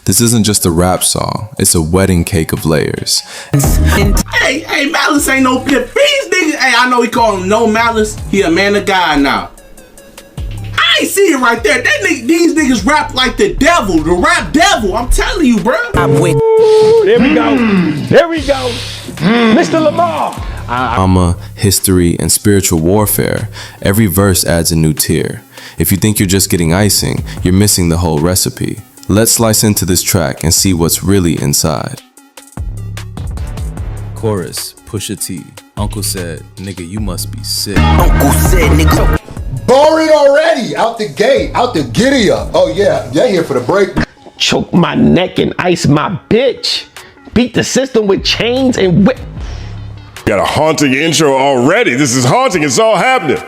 This isn't just a rap song, it's a wedding cake of layers. Hey, Malice ain't no flip. These niggas, hey, I know he call him No Malice. He a man of God now. I ain't see it right there. These niggas rap like the devil, the rap devil. I'm telling you, bro. There we go. There we go. Mr. Lamar. Drama, history, and spiritual warfare, every verse adds a new tier. If you think you're just getting icing, you're missing the whole recipe. Let's slice into this track and see what's really inside. Chorus, Pusha T. Uncle said, nigga, you must be sick. Uncle said, nigga. Boring already, out the gate, out the giddy up. Oh yeah, they're here for the break. Choke my neck and ice my bitch. Beat the system with chains and whip. Got a haunting intro already. This is haunting. It's all happening.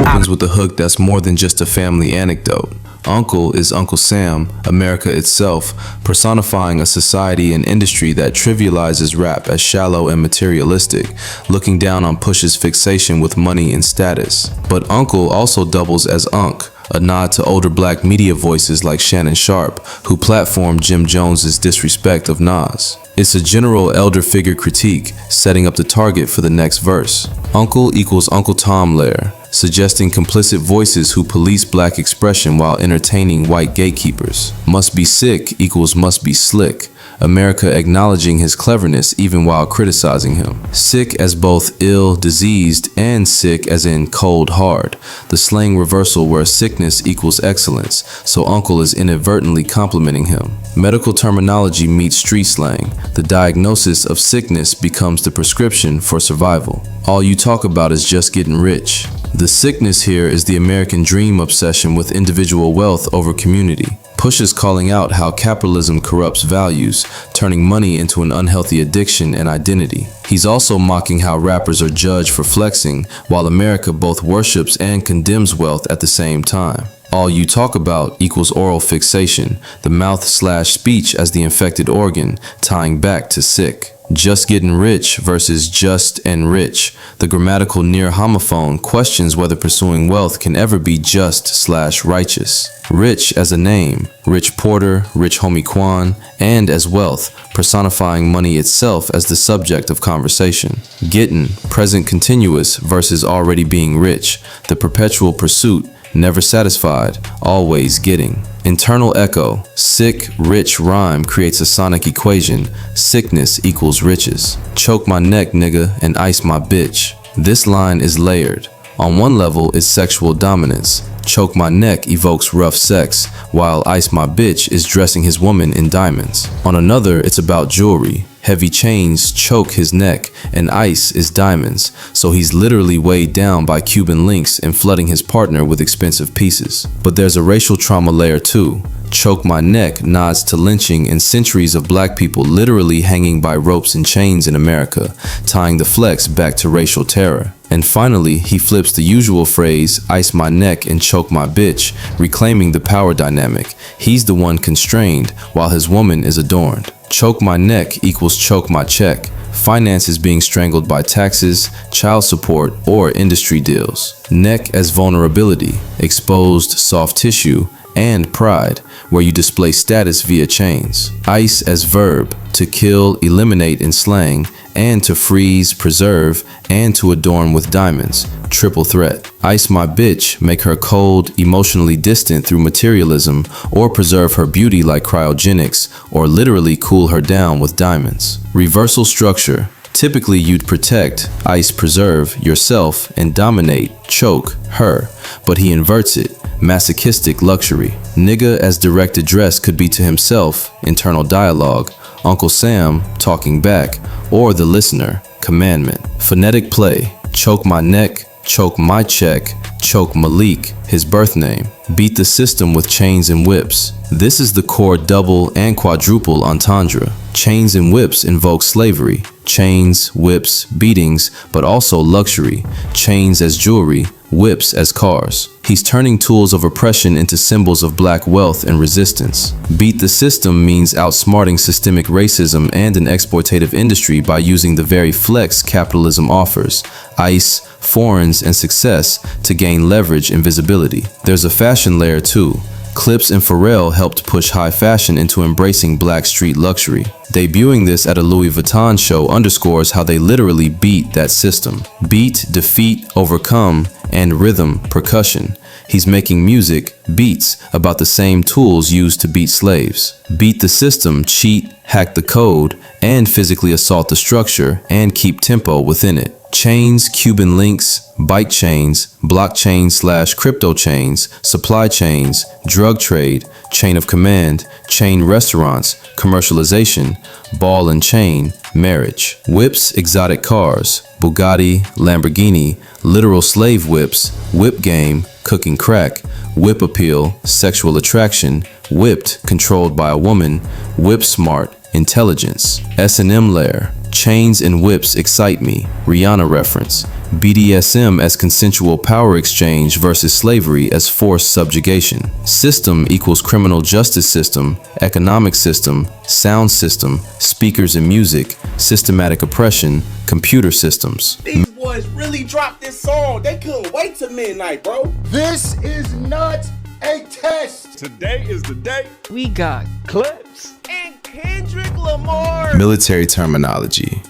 Opens with a hook that's more than just a family anecdote. Uncle is Uncle Sam, America itself, personifying a society and industry that trivializes rap as shallow and materialistic, looking down on Push's fixation with money and status. But Uncle also doubles as Unc, a nod to older black media voices like Shannon Sharp, who platformed Jim Jones's disrespect of Nas. It's a general elder figure critique, setting up the target for the next verse. Uncle equals Uncle Tom Lair, suggesting complicit voices who police black expression while entertaining white gatekeepers. Must be sick equals must be slick, America acknowledging his cleverness even while criticizing him. Sick as both ill, diseased, and sick as in cold, hard. The slang reversal where sickness equals excellence, so Uncle is inadvertently complimenting him. Medical terminology meets street slang. The diagnosis of sickness becomes the prescription for survival. All you talk about is just getting rich. The sickness here is the American dream obsession with individual wealth over community. Push is calling out how capitalism corrupts values, turning money into an unhealthy addiction and identity. He's also mocking how rappers are judged for flexing, while America both worships and condemns wealth at the same time. All you talk about equals oral fixation, the mouth/speech as the infected organ, tying back to sick. Just getting rich versus just and rich. The grammatical near homophone questions whether pursuing wealth can ever be just/righteous. Rich as a name, Rich Porter, Rich Homie Quan, and as wealth, personifying money itself as the subject of conversation. Getting, present continuous versus already being rich, the perpetual pursuit, never satisfied, always getting. Internal echo, sick, rich rhyme creates a sonic equation, sickness equals riches. Choke my neck, nigga, and ice my bitch. This line is layered. On one level, it's sexual dominance. Choke my neck evokes rough sex, while ice my bitch is dressing his woman in diamonds. On another, it's about jewelry. Heavy chains choke his neck, and ice is diamonds, so he's literally weighed down by Cuban links and flooding his partner with expensive pieces. But there's a racial trauma layer too. Choke my neck nods to lynching and centuries of black people literally hanging by ropes and chains in America, tying the flex back to racial terror. And finally, he flips the usual phrase, ice my neck and choke my bitch, reclaiming the power dynamic. He's the one constrained, while his woman is adorned. Choke my neck equals choke my check. Finances being strangled by taxes, child support, or industry deals. Neck as vulnerability, exposed soft tissue, and pride, where you display status via chains. Ice as verb, to kill, eliminate in slang, and to freeze, preserve, and to adorn with diamonds. Triple threat. Ice my bitch, make her cold, emotionally distant through materialism, or preserve her beauty like cryogenics, or literally cool her down with diamonds. Reversal structure. Typically you'd protect, ice preserve, yourself, and dominate, choke, her, but he inverts it. Masochistic luxury. Nigga as direct address could be to himself, internal dialogue, Uncle Sam, talking back, or the listener, commandment. Phonetic play, choke my neck, choke my check, choke Malik, his birth name. Beat the system with chains and whips. This is the core double and quadruple entendre. Chains and whips invoke slavery. Chains, whips, beatings, but also luxury. Chains as jewelry, whips as cars. He's turning tools of oppression into symbols of black wealth and resistance. Beat the system means outsmarting systemic racism and an exploitative industry by using the very flex capitalism offers, ice, foreigns, and success to gain leverage and visibility. There's a fashion layer too. Clipse and Pharrell helped push high fashion into embracing black street luxury. Debuting this at a Louis Vuitton show underscores how they literally beat that system. Beat, defeat, overcome, and rhythm, percussion. He's making music, beats, about the same tools used to beat slaves. Beat the system, cheat, hack the code, and physically assault the structure and keep tempo within it. Chains, Cuban links, bike chains, blockchain/crypto chains, supply chains, drug trade, chain of command, chain restaurants, commercialization, ball and chain, marriage. Whips, exotic cars, Bugatti, Lamborghini, literal slave whips, whip game, cooking crack, whip appeal, sexual attraction, whipped, controlled by a woman, whip smart, intelligence. S&M layer, chains and whips excite me, Rihanna reference. BDSM as consensual power exchange versus slavery as forced subjugation. System equals criminal justice system, economic system, sound system, speakers and music, systematic oppression, computer systems. These boys really dropped this song. They couldn't wait till midnight, bro. This is not a test. Today is the day. We got Clipse And Kendrick Lamar. Military terminology.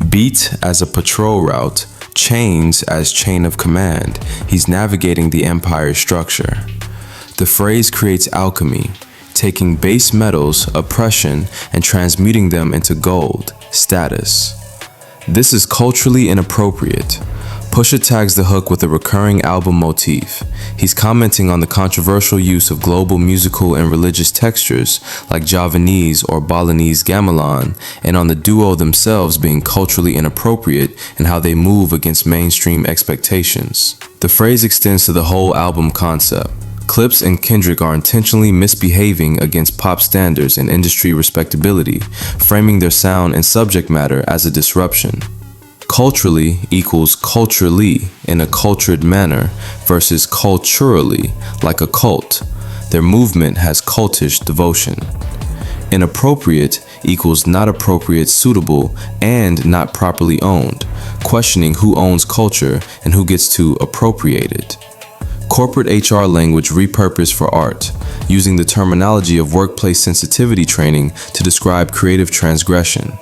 Beat as a patrol route, chains as chain of command. He's navigating the empire's structure. The phrase creates alchemy, taking base metals, oppression, and transmuting them into gold, status. This is culturally inappropriate. Pusha tags the hook with a recurring album motif. He's commenting on the controversial use of global musical and religious textures like Javanese or Balinese gamelan, and on the duo themselves being culturally inappropriate and how they move against mainstream expectations. The phrase extends to the whole album concept. Clipse and Kendrick are intentionally misbehaving against pop standards and industry respectability, framing their sound and subject matter as a disruption. Culturally equals culturally in a cultured manner versus culturally like a cult. Their movement has cultish devotion. Inappropriate equals not appropriate, suitable, and not properly owned, questioning who owns culture and who gets to appropriate it. Corporate HR language repurposed for art, using the terminology of workplace sensitivity training to describe creative transgression.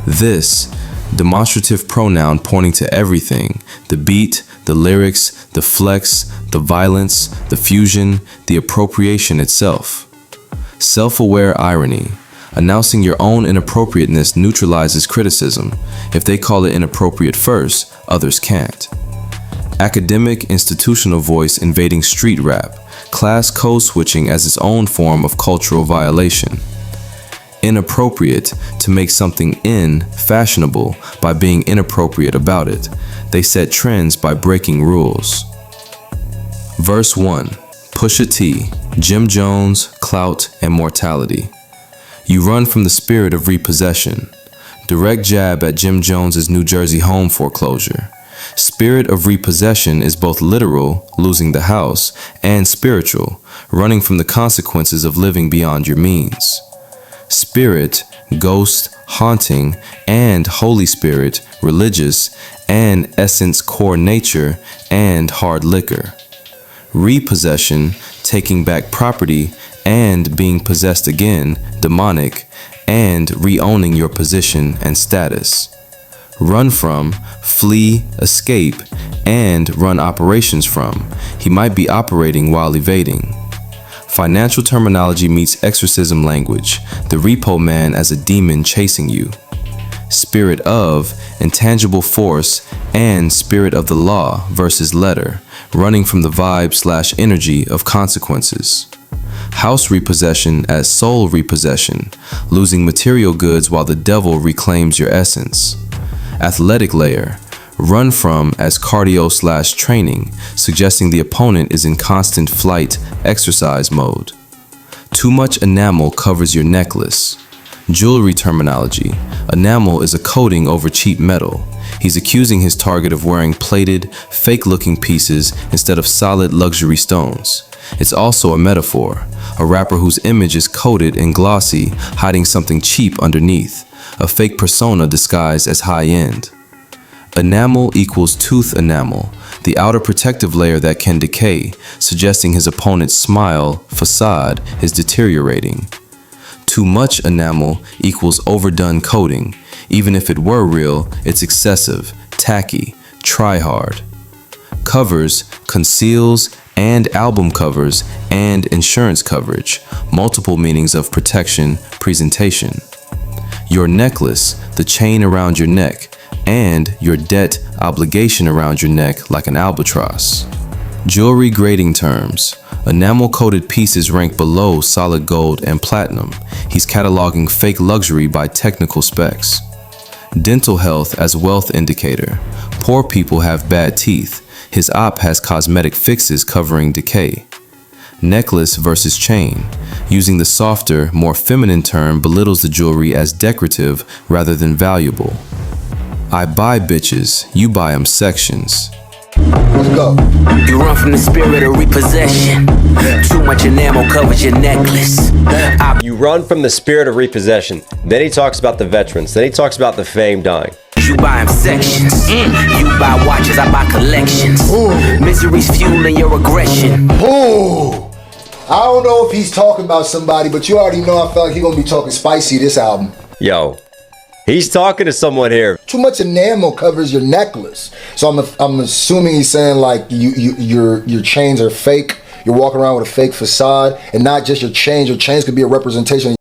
This demonstrative pronoun pointing to everything, the beat, the lyrics, the flex, the violence, the fusion, the appropriation itself. Self-aware irony. Announcing your own inappropriateness neutralizes criticism. If they call it inappropriate first, others can't. Academic institutional voice invading street rap, class code switching as its own form of cultural violation. Inappropriate, to make something fashionable by being inappropriate about it. They set trends by breaking rules. Verse 1. Pusha T, Jim Jones, Clout, and Mortality. You run from the spirit of repossession. Direct jab at Jim Jones's New Jersey home foreclosure. Spirit of repossession is both literal, losing the house, and spiritual, running from the consequences of living beyond your means. Spirit, ghost, haunting, and Holy Spirit, religious, and essence, core nature, and hard liquor. Repossession, taking back property and being possessed again, demonic, and re-owning your position and status. Run from, flee, escape, and run operations from. He might be operating while evading. Financial terminology meets exorcism language, the repo man as a demon chasing you. Spirit of, intangible force, and spirit of the law versus letter, running from the vibe/energy of consequences. House repossession as soul repossession, losing material goods while the devil reclaims your essence. Athletic layer, run from as cardio/training, suggesting the opponent is in constant flight, exercise mode. Too much enamel covers your necklace. Jewelry terminology, enamel is a coating over cheap metal. He's accusing his target of wearing plated, fake-looking pieces instead of solid luxury stones. It's also a metaphor, a rapper whose image is coated and glossy, hiding something cheap underneath, a fake persona disguised as high-end. Enamel equals tooth enamel, the outer protective layer that can decay, suggesting his opponent's smile, facade, is deteriorating. Too much enamel equals overdone coating. Even if it were real, it's excessive, tacky, try hard. Covers, conceals, and album covers, and insurance coverage, multiple meanings of protection, presentation. Your necklace, the chain around your neck, and your debt obligation around your neck like an albatross. Jewelry grading terms. Enamel-coated pieces rank below solid gold and platinum. He's cataloging fake luxury by technical specs. Dental health as wealth indicator. Poor people have bad teeth. His op has cosmetic fixes covering decay. Necklace versus chain. Using the softer, more feminine term belittles the jewelry as decorative rather than valuable. I buy bitches, you buy 'em sections. Let's go. You run from the spirit of repossession. Too much enamel covers your necklace. You run from the spirit of repossession. Then he talks about the veterans. Then he talks about the fame dying. You buy 'em sections. You buy watches, I buy collections. Misery's fueling your aggression. Ooh. I don't know if he's talking about somebody, but you already know I felt like he's gonna be talking spicy this album. Yo, he's talking to someone here. Too much enamel covers your necklace. So I'm assuming he's saying like your chains are fake. You're walking around with a fake facade, and not just your chains. Your chains could be a representation.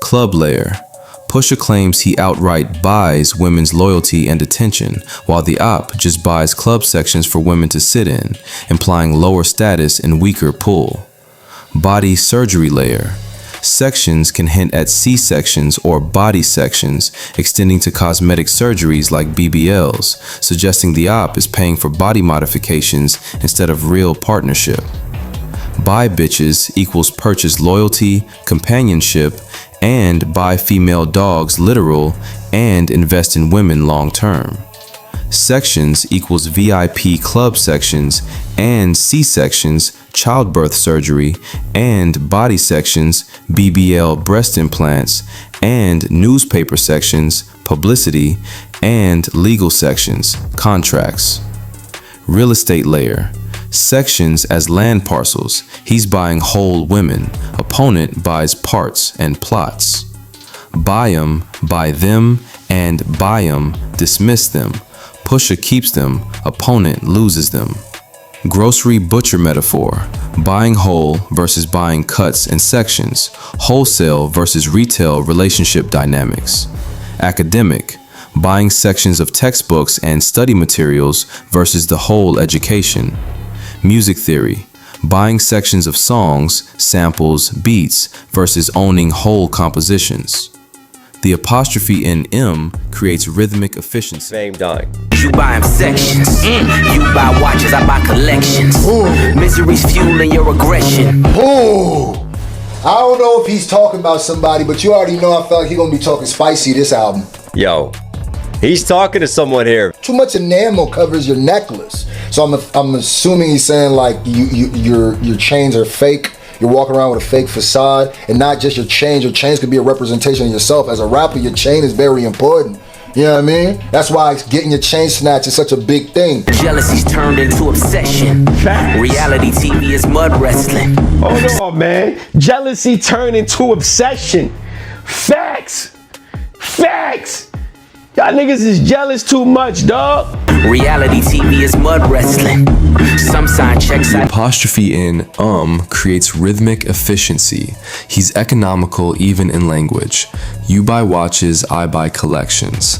Club layer. Pusha claims he outright buys women's loyalty and attention, while the op just buys club sections for women to sit in, implying lower status and weaker pull. Body surgery layer. Sections can hint at C-sections or body sections, extending to cosmetic surgeries like BBLs, suggesting the op is paying for body modifications instead of real partnership. Buy bitches equals purchase loyalty, companionship, and buy female dogs literal and invest in women long term. Sections equals VIP club sections and C-sections, childbirth surgery, and body sections, BBL breast implants, and newspaper sections, publicity, and legal sections, contracts. Real estate layer. Sections as land parcels. He's buying whole women. Opponent buys parts and plots. Buy 'em, buy them, and buy 'em, dismiss them. Pusha keeps them, opponent loses them. Grocery butcher metaphor. Buying whole versus buying cuts and sections. Wholesale versus retail relationship dynamics. Academic. Buying sections of textbooks and study materials versus the whole education. Music theory. Buying sections of songs, samples, beats versus owning whole compositions. The apostrophe in M creates rhythmic efficiency. Fame dying. You buy 'em sections. You buy watches, I buy collections. Misery's fueling your aggression. Ooh. I don't know if he's talking about somebody, but you already know I felt like he's gonna be talking spicy this album. Yo, he's talking to someone here. Too much enamel covers your necklace. So I'm assuming he's saying like your chains are fake. You're walking around with a fake facade, and not just your chains. Your chains could be a representation of yourself. As a rapper, your chain is very important. You know what I mean? That's why getting your chain snatched is such a big thing. Jealousy's turned into obsession. Facts. Reality TV is mud wrestling. Hold on, man. Jealousy turned into obsession. Facts. Facts. Y'all niggas is jealous too much, dog. Reality TV is mud wrestling. Some sign checks The out. apostrophe in creates rhythmic efficiency. He's economical even in language. You buy watches, I buy collections.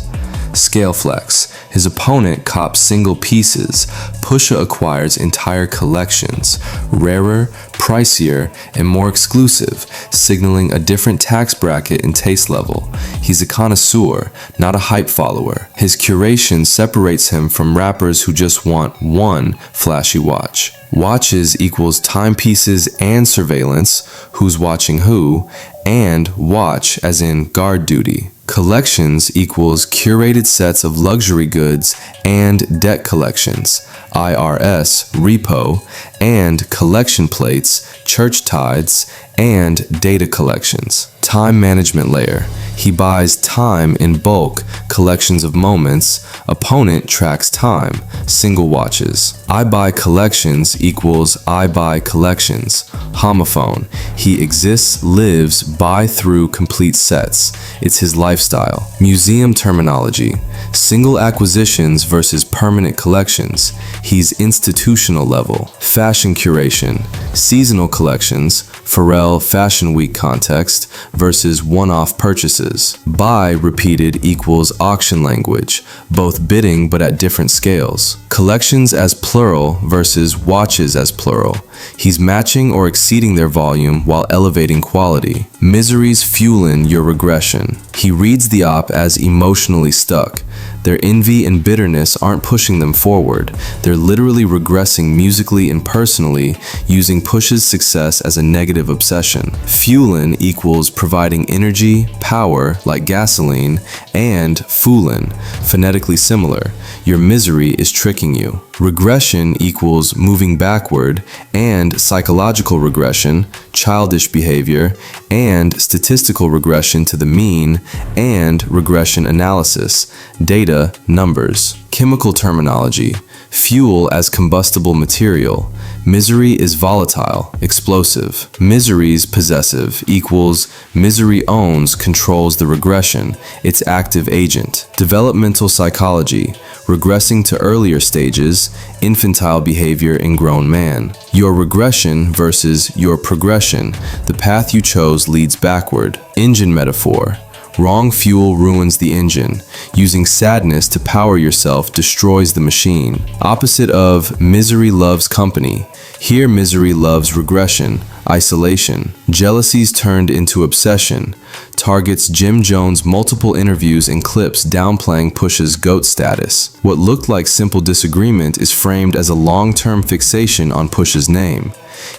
Scale flex. His opponent cops single pieces. Pusha acquires entire collections, rarer, pricier, and more exclusive, signaling a different tax bracket and taste level. He's a connoisseur, not a hype follower. His curation separates him from rappers who just want one flashy watch. Watches equals timepieces and surveillance, who's watching who, and watch as in guard duty. Collections equals curated sets of luxury goods and debt collections, IRS, repo, and collection plates, church tithes, and data collections. Time management layer. He buys time in bulk, collections of moments. Opponent tracks time, single watches. I buy collections equals I buy collections. Homophone. He exists, lives, buy through complete sets. It's his lifestyle. Museum terminology. Single acquisitions versus permanent collections. He's institutional level. Fashion curation. Seasonal collections, Pharrell Fashion Week context versus one-off purchases. Buy repeated equals auction language, both bidding but at different scales. Collections as plural versus watches as plural. He's matching or exceeding their volume while elevating quality. Miseries fueling your regression. He reads the op as emotionally stuck. Their envy and bitterness aren't pushing them forward. They're literally regressing musically and personally, using Push's success as a negative obsession. Fuelin equals providing energy, power, like gasoline, and foolin, phonetically similar. Your misery is tricking you. Regression equals moving backward, and psychological regression, childish behavior, and statistical regression to the mean, and regression analysis, data, numbers. Chemical terminology. Fuel as combustible material. Misery is volatile, explosive. Misery's possessive equals misery owns, controls the regression, its active agent. Developmental psychology. Regressing to earlier stages, infantile behavior in grown man. Your regression versus your progression. The path you chose leads backward. Engine metaphor. Wrong fuel ruins the engine. Using sadness to power yourself destroys the machine. Opposite of misery loves company. Here misery loves regression, isolation. Jealousy's turned into obsession. Targets Jim Jones' multiple interviews and clips downplaying Push's GOAT status. What looked like simple disagreement is framed as a long-term fixation on Push's name.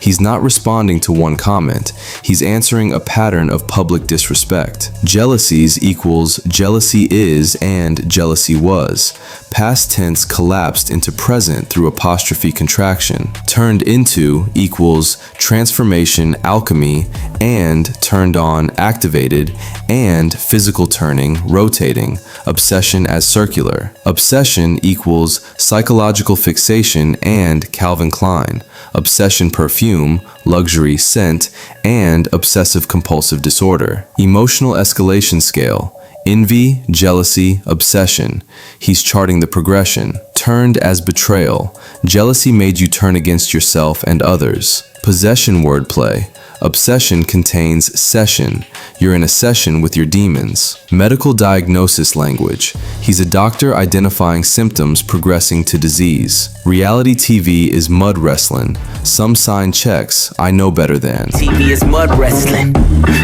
He's not responding to one comment. He's answering a pattern of public disrespect. Jealousies equals jealousy is and jealousy was. Past tense collapsed into present through apostrophe contraction. Turned into equals transformation, alchemy, and turned on, activated, and physical turning, rotating. Obsession as circular. Obsession equals psychological fixation and Calvin Klein. Obsession perfume, luxury scent, and obsessive compulsive disorder. Emotional escalation scale. Envy, jealousy, obsession. He's charting the progression. Turned as betrayal. Jealousy made you turn against yourself and others. Possession wordplay. Obsession contains session. You're in a session with your demons. Medical diagnosis language. He's a doctor identifying symptoms progressing to disease. Reality TV is mud wrestling. Some sign checks I know better than. TV is mud wrestling.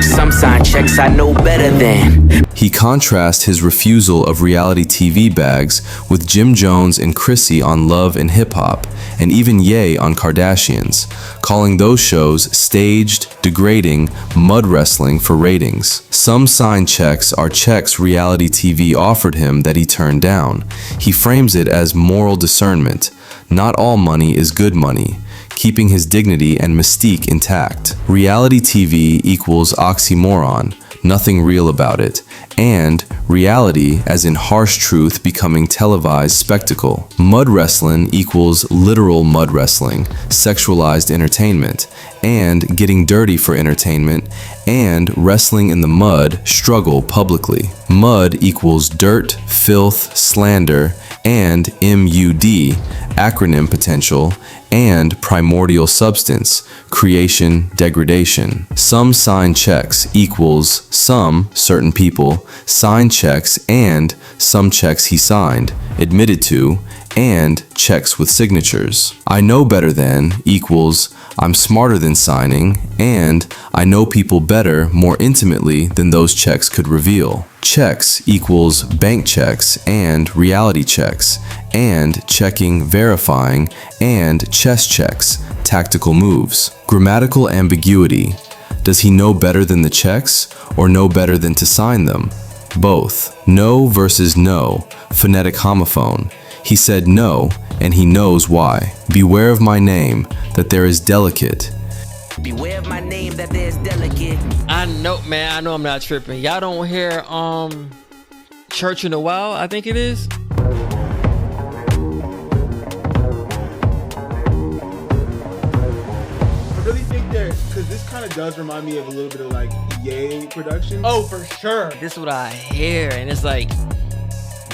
Some sign checks I know better than. He contrasts his refusal of reality TV bags with Jim Jones and Chrissy on Love and Hip Hop, and even Ye on Kardashians, calling those shows staged, degrading, mud wrestling for ratings. Some signed checks are checks reality TV offered him that he turned down. He frames it as moral discernment. Not all money is good money, keeping his dignity and mystique intact. Reality TV equals oxymoron, nothing real about it, and reality as in harsh truth becoming televised spectacle. Mud wrestling equals literal mud wrestling, sexualized entertainment, and getting dirty for entertainment, and wrestling in the mud, struggle publicly. Mud equals dirt, filth, slander, and MUD, acronym potential, and primordial substance, creation, degradation. Some signed checks equals some, certain people, signed checks and some checks he signed, admitted to, and checks with signatures. I know better than equals I'm smarter than signing, and I know people better, more intimately than those checks could reveal. Checks equals bank checks and reality checks, and checking, verifying, and chess checks, tactical moves. Grammatical ambiguity. Does he know better than the checks, or know better than to sign them? Both. No versus no, phonetic homophone. He said no, and he knows why. Beware of my name, that there is delicate. Beware of my name that there's delicate. I know, man. I know I'm not tripping. Y'all don't hear Church in the Wild, I think it is. I really think because this kind of does remind me of a little bit of like Ye production. Oh, for sure. This is what I hear, and it's like,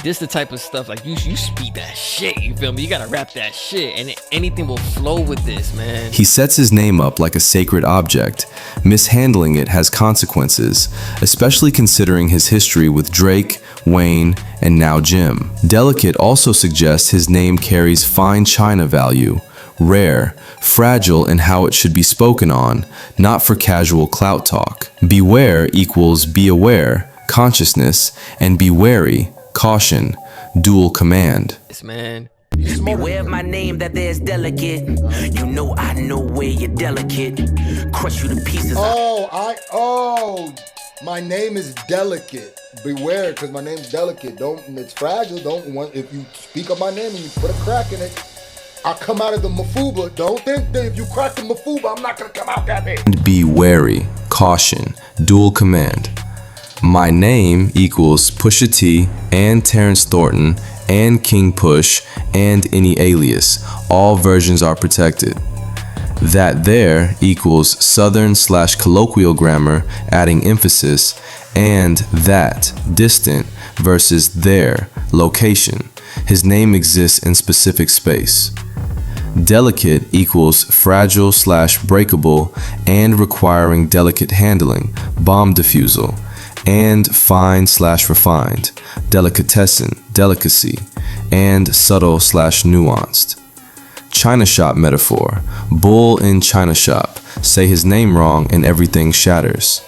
this the type of stuff like you speak that shit. You feel me? You gotta rap that shit, and anything will flow with this, man. He sets his name up like a sacred object. Mishandling it has consequences, especially considering his history with Drake, Wayne, and now Jim. Delicate also suggests his name carries fine china value, rare, fragile in how it should be spoken on, not for casual clout talk. Beware equals be aware, consciousness, and be wary, caution, dual command. Yes, man. Beware of my name that there's delicate. You know I know where you're delicate. Crush you to pieces. My name is Delicate. Beware, because my name's Delicate. It's fragile. If you speak up my name and you put a crack in it, I come out of the mafuba. Don't think that if you crack the mafuba, I'm not gonna come out that way. And be wary, caution, dual command. My name equals Pusha T and Terrence Thornton and King Push and any alias. All versions are protected. That there equals Southern/colloquial grammar, adding emphasis, and that, distant, versus there, location. His name exists in specific space. Delicate equals fragile/breakable and requiring delicate handling, bomb defusal, and fine/refined, delicatessen, delicacy, and subtle/nuanced. China shop metaphor, bull in china shop, say his name wrong and everything shatters.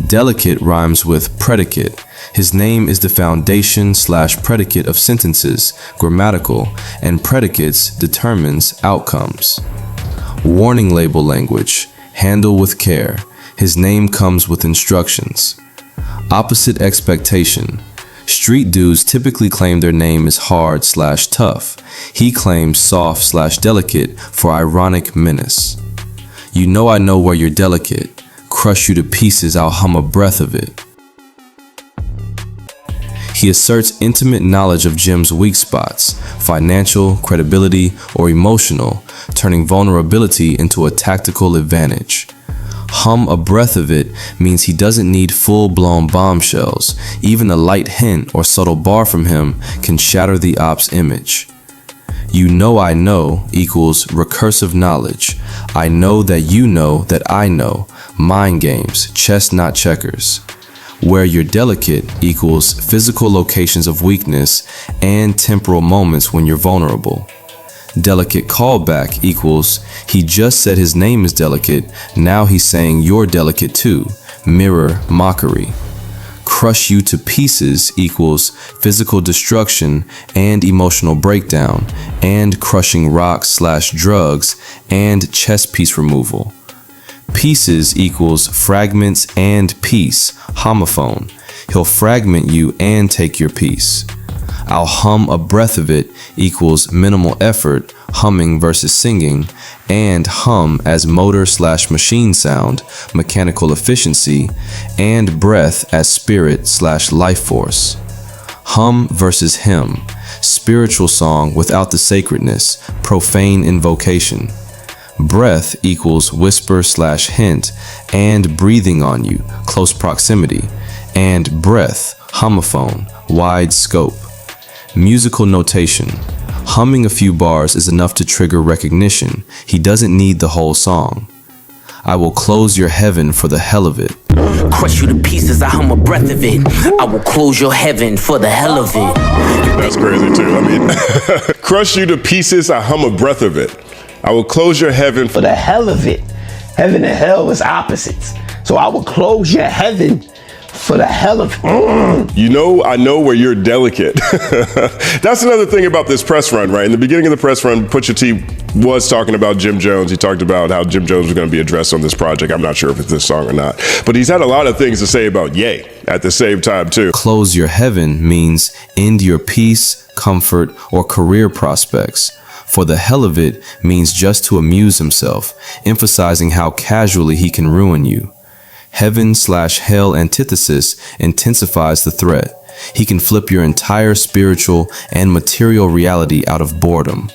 Delicate rhymes with predicate. His name is the foundation/predicate of sentences, grammatical, and predicates determines outcomes. Warning label language, handle with care. His name comes with instructions. Opposite expectation. Street dudes typically claim their name is hard/tough. He claims soft/delicate for ironic menace. You know I know where you're delicate. Crush you to pieces, I'll hum a breath of it. He asserts intimate knowledge of Jim's weak spots, financial, credibility, or emotional, turning vulnerability into a tactical advantage. Hum a breath of it means he doesn't need full-blown bombshells. Even a light hint or subtle bar from him can shatter the op's image. You know I know equals recursive knowledge. I know that I know. Mind games, chess not checkers. Where you're delicate equals physical locations of weakness and temporal moments when you're vulnerable. Delicate callback equals he just said his name is delicate, now he's saying you're delicate too. Mirror mockery. Crush you to pieces equals physical destruction and emotional breakdown and crushing rocks/drugs and chess piece removal. Pieces equals fragments and piece, homophone. He'll fragment you and take your piece. I'll hum a breath of it equals minimal effort, humming versus singing, and hum as motor/machine sound, mechanical efficiency, and breath as spirit/life force. Hum versus hymn, spiritual song without the sacredness, profane invocation. Breath equals whisper/hint and breathing on you, close proximity, and breath, homophone, wide scope. Musical notation. Humming a few bars is enough to trigger recognition. He doesn't need the whole song. I will close your heaven for the hell of it. Crush you to pieces, I hum a breath of it. I will close your heaven for the hell of it. That's crazy too. I mean, crush you to pieces, I hum a breath of it. I will close your heaven For the hell of it. Heaven and hell is opposites. So I will close your heaven for the hell of it. You know, I know where you're delicate. That's another thing about this press run, right? In the beginning of the press run, Pusha T was talking about Jim Jones. He talked about how Jim Jones was going to be addressed on this project. I'm not sure if it's this song or not. But he's had a lot of things to say about Ye at the same time, too. Close your heaven means end your peace, comfort, or career prospects. For the hell of it means just to amuse himself, emphasizing how casually he can ruin you. Heaven/hell antithesis intensifies the threat. He can flip your entire spiritual and material reality out of boredom.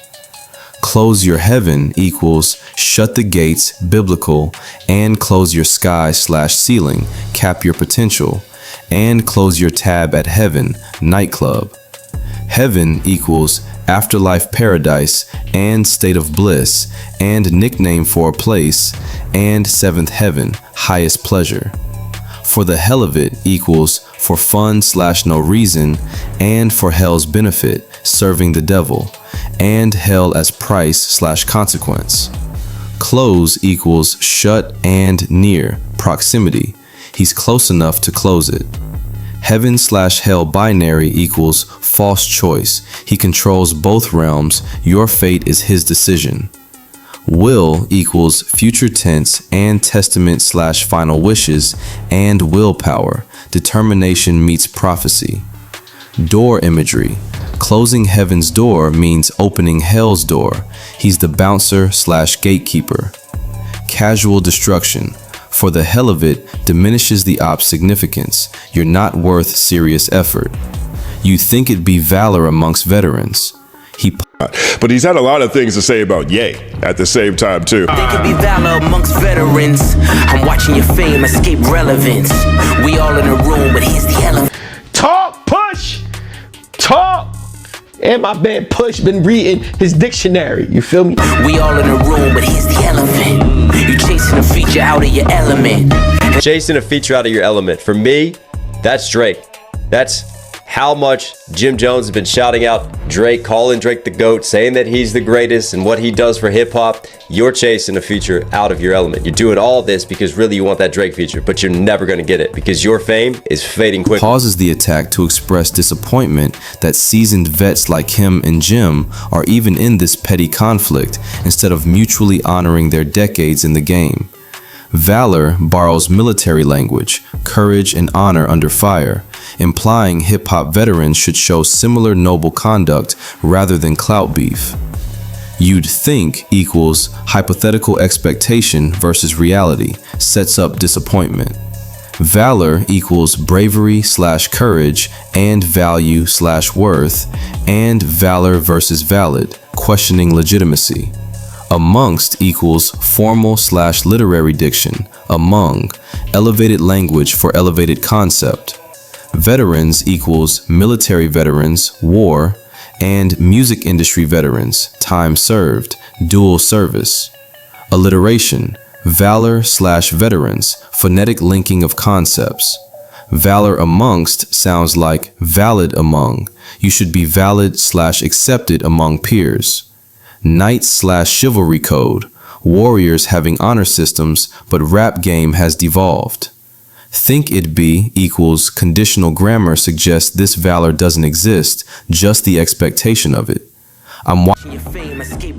Close your heaven equals shut the gates, biblical, and close your sky/ceiling, cap your potential, and close your tab at heaven, nightclub. Heaven equals afterlife paradise and state of bliss, and nickname for a place, and seventh heaven, highest pleasure. For the hell of it equals for fun/no reason, and for hell's benefit, serving the devil, and hell as price/consequence. Close equals shut and near, proximity. He's close enough to close it. Heaven/hell binary equals false choice. He controls both realms. Your fate is his decision. Will equals future tense and testament/final wishes and willpower. Determination meets prophecy. Door imagery. Closing heaven's door means opening hell's door. He's the bouncer/gatekeeper. Casual destruction. For the hell of it diminishes the op's significance. You're not worth serious effort. You think it'd be valor amongst veterans. But he's had a lot of things to say about Ye at the same time, too. There could be valor amongst veterans. I'm watching your fame escape relevance. We all in a room, but here's the elephant. Talk, push, talk. And my man Push been reading his dictionary. You feel me? We all in a room, but here's the elephant. You chasing a feature out of your element. Chasing a feature out of your element. For me, that's Drake. That's how much Jim Jones has been shouting out Drake, calling Drake the GOAT, saying that he's the greatest and what he does for hip hop. You're chasing a feature out of your element. You're doing all this because really you want that Drake feature, but you're never going to get it because your fame is fading quickly. Pauses the attack to express disappointment that seasoned vets like him and Jim are even in this petty conflict instead of mutually honoring their decades in the game. Valor borrows military language, courage and honor under fire, implying hip-hop veterans should show similar noble conduct rather than clout beef. You'd think equals hypothetical expectation versus reality, sets up disappointment. Valor equals bravery/courage and value/worth, and valor versus valid, questioning legitimacy. Amongst equals formal/literary diction, among, elevated language for elevated concept. Veterans equals military veterans, war, and music industry veterans, time served, dual service. Alliteration, valor/veterans, phonetic linking of concepts. Valor amongst sounds like valid among. You should be valid/accepted among peers. Knights/chivalry code, warriors having honor systems, but rap game has devolved. Think it be equals conditional grammar suggests this valor doesn't exist, just the expectation of it. I'm watching your fame escape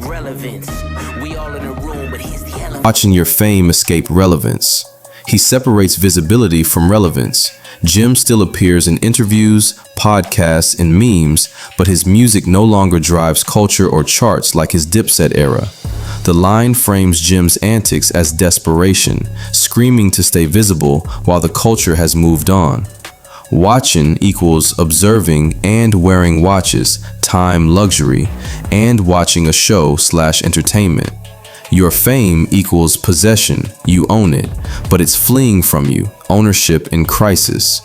relevance. He separates visibility from relevance. Jim still appears in interviews, podcasts, and memes, but his music no longer drives culture or charts like his Dipset era. The line frames Jim's antics as desperation, screaming to stay visible while the culture has moved on. Watching equals observing and wearing watches, time, luxury, and watching a show/entertainment. Your fame equals possession, you own it, but it's fleeing from you, ownership in crisis.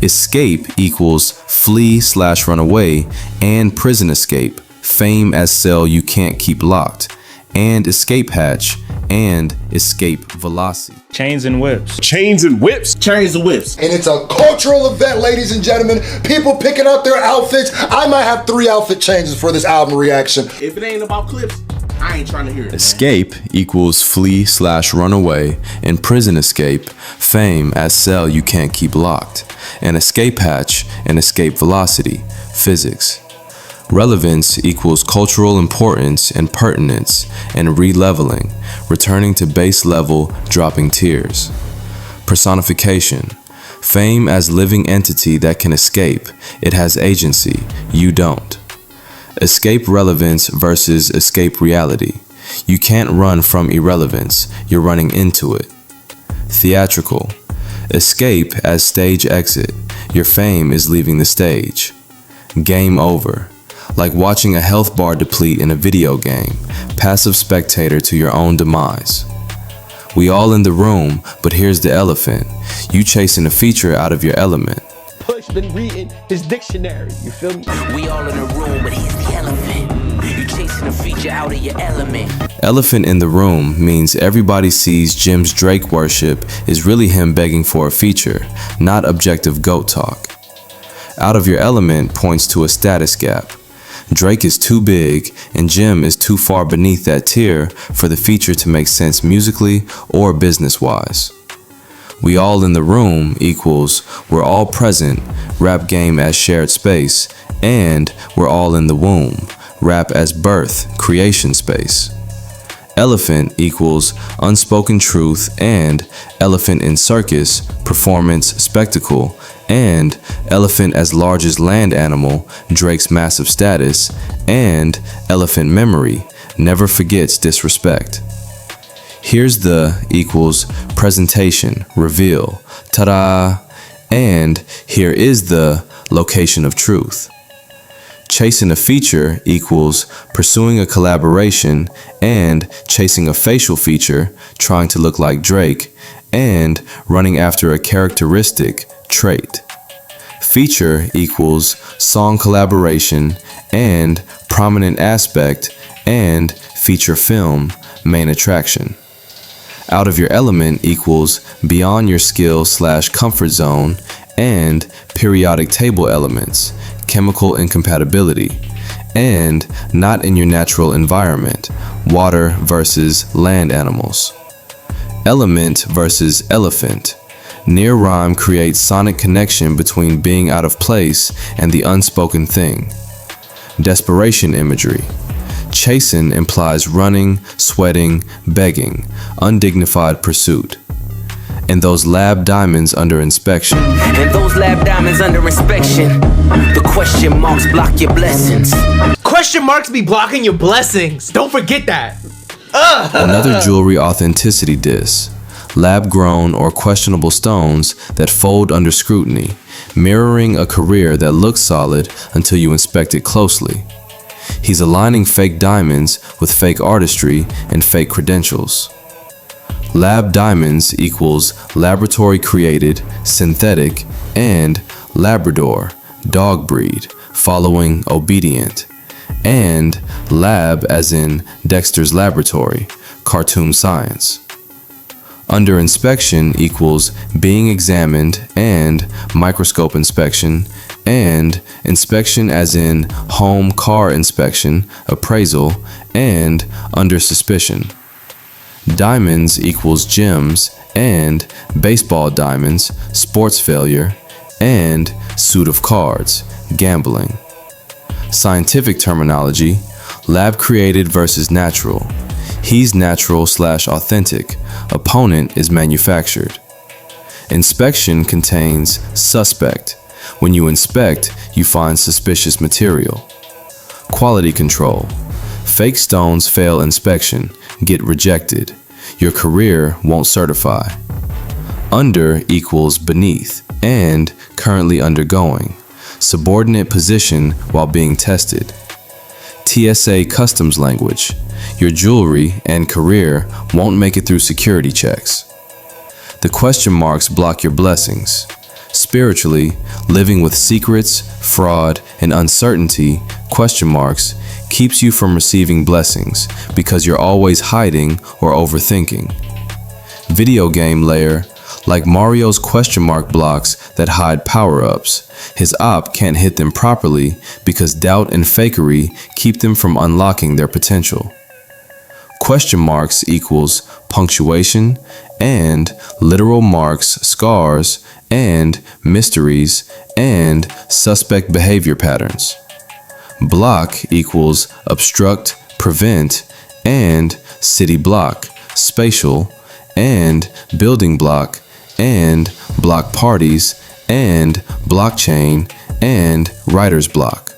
Escape equals flee/run away and prison escape, fame as cell you can't keep locked, and escape hatch and escape velocity. Chains and whips. Chains and whips. Chains and whips. And it's a cultural event, ladies and gentlemen. People picking out their outfits. I might have 3 outfit changes for this album reaction. If it ain't about Clipse, I ain't trying to hear it. Escape equals flee/run away, and prison escape, fame as cell you can't keep locked, and escape hatch and escape velocity, physics. Relevance equals cultural importance and pertinence, and re-leveling, returning to base level, dropping tears. Personification. Fame as living entity that can escape. It has agency. You don't. Escape relevance versus escape reality. You can't run from irrelevance, you're running into it. Theatrical. Escape as stage exit. Your fame is leaving the stage. Game over. Like watching a health bar deplete in a video game. Passive spectator to your own demise. We all in the room, but here's the elephant. You chasing a feature out of your element. Push been reading his dictionary, you feel me? We all in a room, but here's the elephant. You chasing a feature out of your element. Elephant in the room means everybody sees Jim's Drake worship is really him begging for a feature, not objective goat talk. Out of your element points to a status gap. Drake is too big and Jim is too far beneath that tier for the feature to make sense musically or business-wise. We all in the room equals we're all present, rap game as shared space, and we're all in the womb, rap as birth, creation space. Elephant equals unspoken truth and elephant in circus, performance, spectacle, and elephant as largest land animal, Drake's massive status, and elephant memory, never forgets disrespect. Here's the equals presentation, reveal, ta-da, and here is the location of truth. Chasing a feature equals pursuing a collaboration and chasing a facial feature, trying to look like Drake, and running after a characteristic trait. Feature equals song collaboration and prominent aspect and feature film, main attraction. Out of your element equals beyond your skill / comfort zone and periodic table elements, chemical incompatibility, and not in your natural environment, water versus land animals. Element versus elephant. Near rhyme creates sonic connection between being out of place and the unspoken thing. Desperation imagery. Chasing implies running, sweating, begging, undignified pursuit. And those lab diamonds under inspection. And those lab diamonds under inspection. The question marks block your blessings. Question marks be blocking your blessings. Don't forget that. Another jewelry authenticity diss. Lab-grown or questionable stones that fold under scrutiny, mirroring a career that looks solid until you inspect it closely. He's aligning fake diamonds with fake artistry and fake credentials. Lab diamonds equals laboratory created, synthetic, and Labrador, dog breed, following obedient, and lab as in Dexter's Laboratory, cartoon science. Under inspection equals being examined and microscope inspection and inspection as in home car inspection, appraisal, and under suspicion. Diamonds equals gems and baseball diamonds, sports failure, and suit of cards, gambling. Scientific terminology, lab created versus natural. He's natural / authentic. Opponent is manufactured. Inspection contains suspect. When you inspect, you find suspicious material. Quality control. Fake stones fail inspection, get rejected. Your career won't certify. Under equals beneath and currently undergoing. Subordinate position while being tested. TSA customs language. Your jewelry and career won't make it through security checks. The question marks block your blessings. Spiritually, living with secrets, fraud, and uncertainty, question marks, keeps you from receiving blessings because you're always hiding or overthinking. Video game layer, like Mario's question mark blocks that hide power-ups. His op can't hit them properly because doubt and fakery keep them from unlocking their potential. Question marks equals punctuation and literal marks, scars, and mysteries and suspect behavior patterns. Block equals obstruct, prevent, and city block, spatial, and building block, and block parties, and blockchain, and writer's block.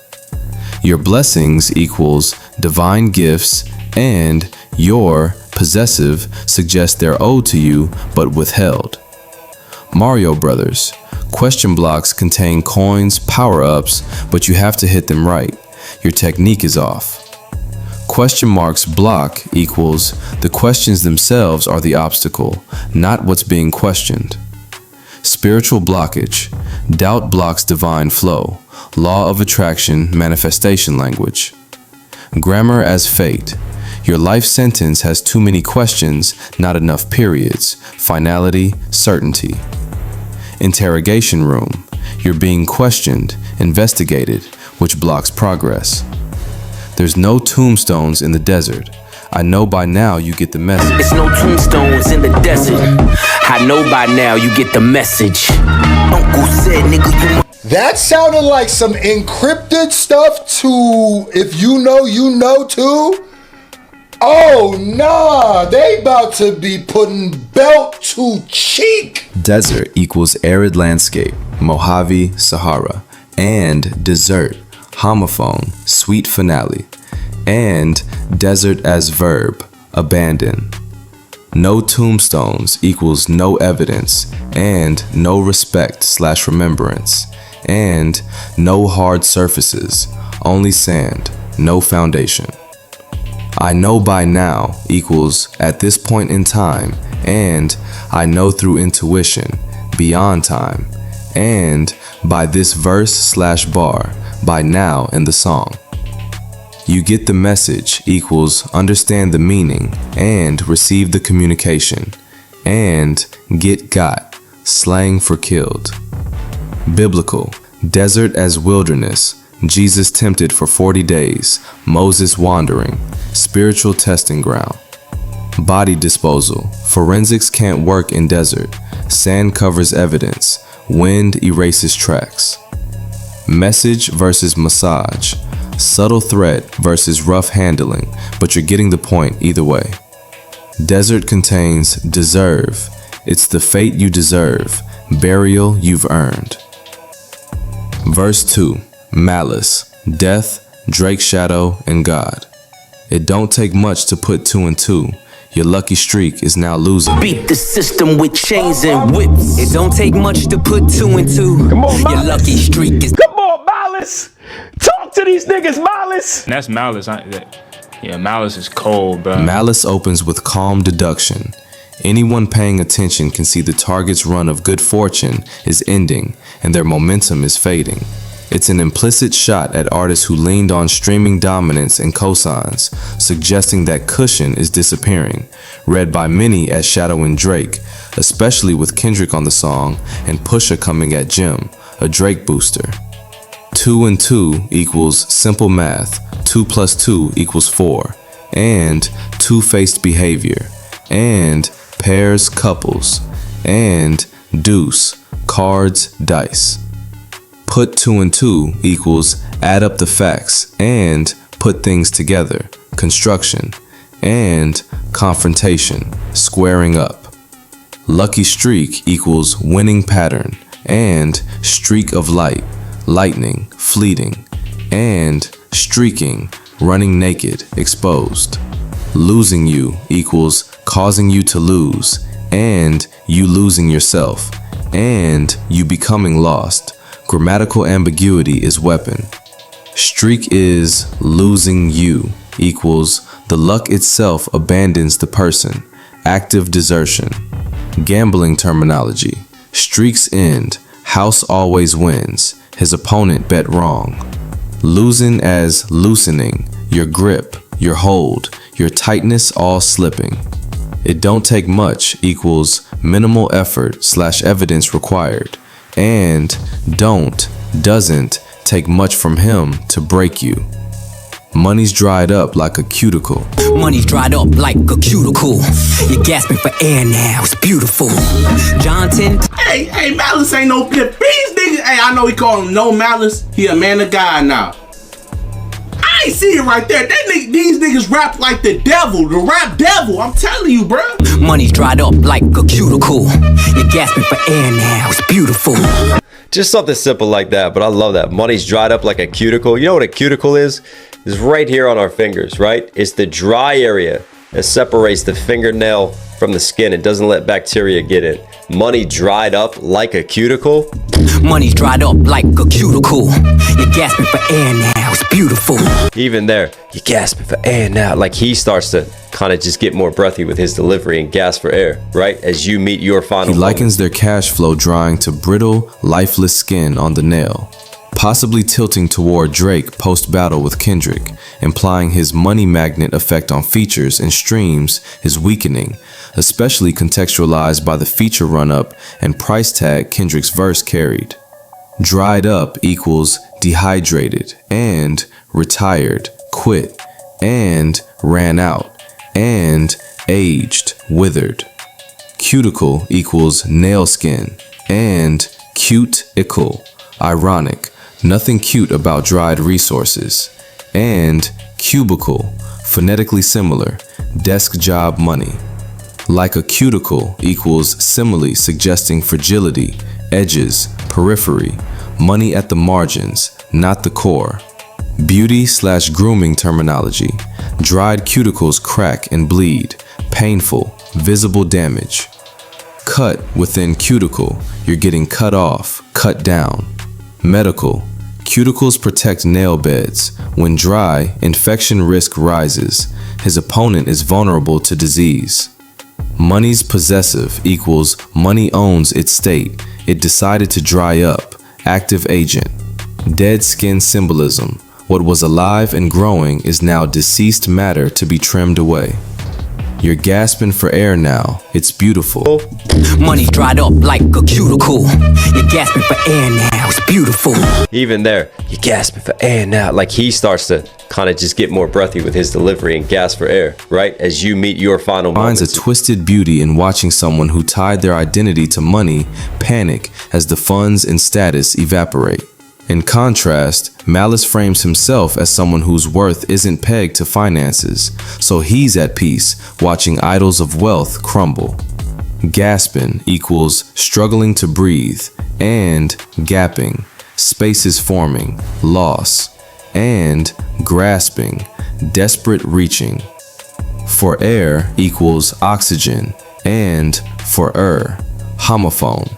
Your blessings equals divine gifts, and your possessive suggests they're owed to you but withheld. Mario Brothers. Question blocks contain coins, power-ups, but you have to hit them right. Your technique is off. Question marks block equals the questions themselves are the obstacle, not what's being questioned. Spiritual blockage. Doubt blocks divine flow. Law of attraction, manifestation language. Grammar as fate. Your life sentence has too many questions, not enough periods. Finality, certainty. Interrogation room. You're being questioned, investigated, which blocks progress. There's no tombstones in the desert. I know by now you get the message. There's no tombstones in the desert. I know by now you get the message. Uncle said, nigga, you. That sounded like some encrypted stuff to if you know too. Oh nah, they about to be putting belt to cheek. Desert equals arid landscape, Mojave, Sahara, and dessert, homophone, sweet finale, and desert as verb, abandon. No tombstones equals no evidence, and no respect/remembrance, and no hard surfaces, only sand, no foundation. I know by now equals at this point in time, and I know through intuition, beyond time, and by this verse/bar, by now in the song. You get the message equals understand the meaning and receive the communication, and get got, slang for killed. Biblical, desert as wilderness, Jesus tempted for 40 days, Moses wandering, spiritual testing ground. Body disposal, forensics can't work in desert, sand covers evidence, wind erases tracks. Message versus massage, subtle threat versus rough handling, but you're getting the point either way. Desert contains deserve, it's the fate you deserve, burial you've earned. Verse 2. Malice, death, Drake's shadow, and God. It don't take much to put 2 and 2. Your lucky streak is now losing. Beat the system with chains and whips. It don't take much to put 2 and 2. Come on, Your Malice. lucky streak is. Come on, Malice. Talk to these niggas, Malice. And that's Malice. Yeah, Malice is cold, bro. Malice opens with calm deduction. Anyone paying attention can see the target's run of good fortune is ending and their momentum is fading. It's an implicit shot at artists who leaned on streaming dominance and cosigns, suggesting that cushion is disappearing, read by many as shadowing Drake, especially with Kendrick on the song and Pusha coming at Jim, a Drake booster. 2 and 2 equals simple math, 2 plus 2 equals 4, and two-faced behavior, and pairs couples, and deuce, cards, dice. Put 2 and 2 equals add up the facts and put things together, construction, and confrontation, squaring up. Lucky streak equals winning pattern, and streak of light, lightning, fleeting, and streaking, running naked, exposed. Losing you equals causing you to lose, and you losing yourself, and you becoming lost. Grammatical ambiguity is weapon. Streak is losing you equals the luck itself abandons the person. Active desertion. Gambling terminology. Streaks end. House always wins. His opponent bet wrong. Losing as loosening. Your grip, your hold, your tightness all slipping. It don't take much equals minimal effort/evidence required. And doesn't take much from him to break you. Money's dried up like a cuticle. Money's dried up like a cuticle. You're gasping for air now, it's beautiful. John 10. Hey, Malice ain't no flip. These niggas, hey, I know he call him No Malice. He a man of God now. I ain't see it right there. These niggas rap like the devil, the rap devil. I'm telling you, bro. Money's dried up like a cuticle. You're gasping for air now, it's beautiful. Just something simple like that, but I love that. Money's dried up like a cuticle. You know what a cuticle is? It's right here on our fingers, right? It's the dry area that separates the fingernail from the skin. It doesn't let bacteria get in. Money dried up like a cuticle. Money's dried up like a cuticle. You're gasping for air now. It's beautiful. Even there, you're gasping for air now. Like he starts to kind of just get more breathy with his delivery and gasp for air, right? As you meet your final He likens their cash flow drying to brittle, lifeless skin on the nail, possibly tilting toward Drake post-battle with Kendrick, implying his money magnet effect on features and streams is weakening, especially contextualized by the feature run-up and price tag Kendrick's verse carried. Dried up equals dehydrated and retired, quit, and ran out, and aged, withered. Cuticle equals nail skin, and cute-icle, ironic, nothing cute about dried resources, and cubicle, phonetically similar, desk job money. Like a cuticle equals simile suggesting fragility, edges, periphery, money at the margins, not the core. Beauty/grooming terminology. Dried cuticles crack and bleed, painful, visible damage. Cut within cuticle, you're getting cut off, cut down. Medical. Cuticles protect nail beds. When dry, infection risk rises. His opponent is vulnerable to disease. Money's possessive equals money owns its state. It decided to dry up. Active agent. Dead skin symbolism. What was alive and growing is now deceased matter to be trimmed away. You're gasping for air now. It's beautiful. Money's dried up like a cuticle. You're gasping for air now. It's beautiful. Even there, you're gasping for air now. Like he starts to kind of just get more breathy with his delivery and gasp for air, right? As you meet your final Finds moments. a twisted beauty in watching someone who tied their identity to money panic as the funds and status evaporate. In contrast, Malice frames himself as someone whose worth isn't pegged to finances, so he's at peace watching idols of wealth crumble. Gasping equals struggling to breathe, and gapping, spaces forming, loss, and grasping, desperate reaching. For air equals oxygen, and for homophone,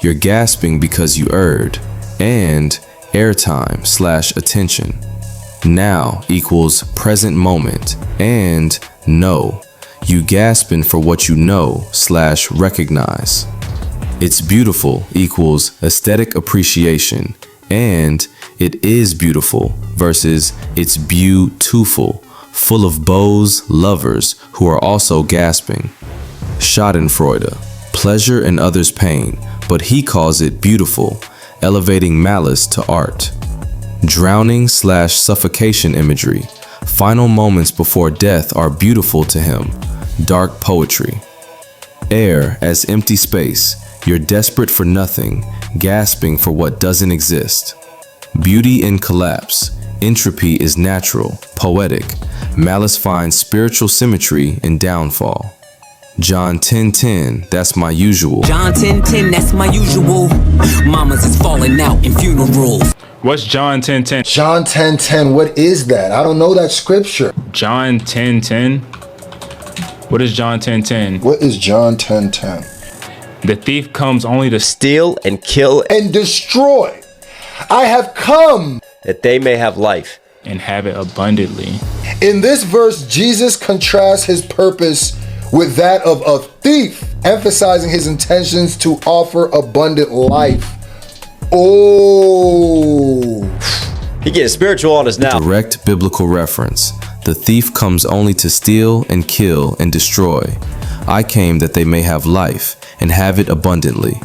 you're gasping because you erred, and airtime/attention. Now equals present moment, and no, you gasping for what you know/recognize. It's beautiful equals aesthetic appreciation, and it is beautiful versus it's beautiful, full of beaux, lovers who are also gasping. Schadenfreude, pleasure in others' pain, but he calls it beautiful, elevating malice to art. Drowning/suffocation imagery. Final moments before death are beautiful to him. Dark poetry. Air as empty space. You're desperate for nothing, gasping for what doesn't exist. Beauty in collapse. Entropy is natural, poetic. Malice finds spiritual symmetry in downfall. John 10:10, that's my usual. John 10:10, that's my usual. Mamas is falling out in funerals. What's John 10:10? John 10:10, what is that? I don't know that scripture. John 10:10? What is John 10:10? What is John 10:10? The thief comes only to Steal and kill And destroy. I have come. that they may have life. and have it abundantly. In this verse, Jesus contrasts his purpose with that of a thief, emphasizing his intentions to offer abundant life. Oh. He getting spiritual on us now. Direct biblical reference. The thief comes only to steal and kill and destroy. I came that they may have life and have it abundantly.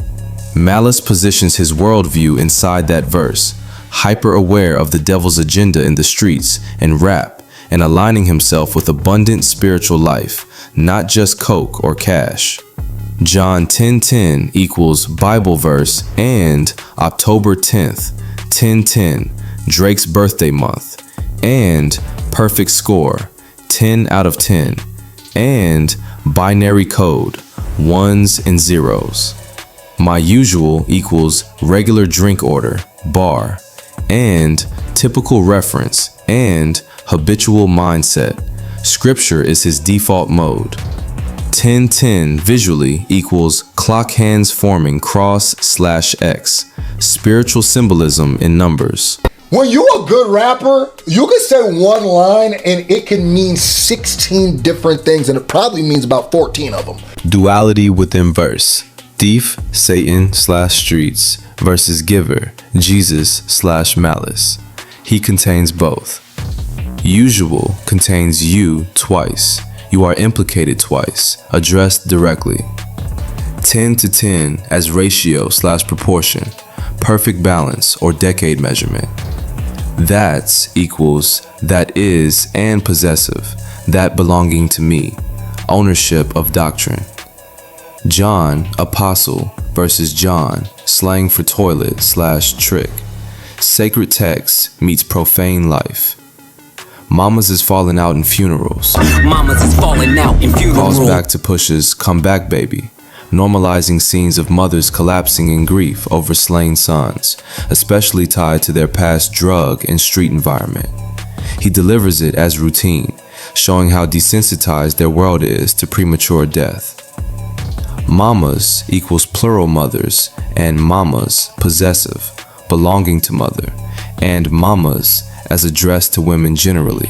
Malice positions his worldview inside that verse, hyper aware of the devil's agenda in the streets and rap, and aligning himself with abundant spiritual life, not just coke or cash. John 10:10 equals Bible verse and October 10th, 10:10, Drake's birthday month, and perfect score, 10 out of 10, and binary code, ones and zeros. My usual equals regular drink order, bar, and typical reference and habitual mindset. Scripture is his default mode. 10-10 visually equals clock hands forming cross/X. Spiritual symbolism in numbers. When you a good rapper, you can say one line and it can mean 16 different things, and it probably means about 14 of them. Duality within verse. Thief, Satan/streets versus giver, Jesus/malice. He contains both. Usual contains you twice. You are implicated twice, addressed directly. 10-10 as ratio/proportion, perfect balance or decade measurement. That's equals that is and possessive, that belonging to me, ownership of doctrine. John, apostle versus John, slang for toilet/trick. Sacred text meets profane life. Mamas is falling out in funerals. Mamas is falling out in funerals. Calls back to Push's Come Back Baby, normalizing scenes of mothers collapsing in grief over slain sons, especially tied to their past drug and street environment. He delivers it as routine, showing how desensitized their world is to premature death. Mamas equals plural mothers, and mamas possessive, belonging to mother, and mamas as addressed to women generally.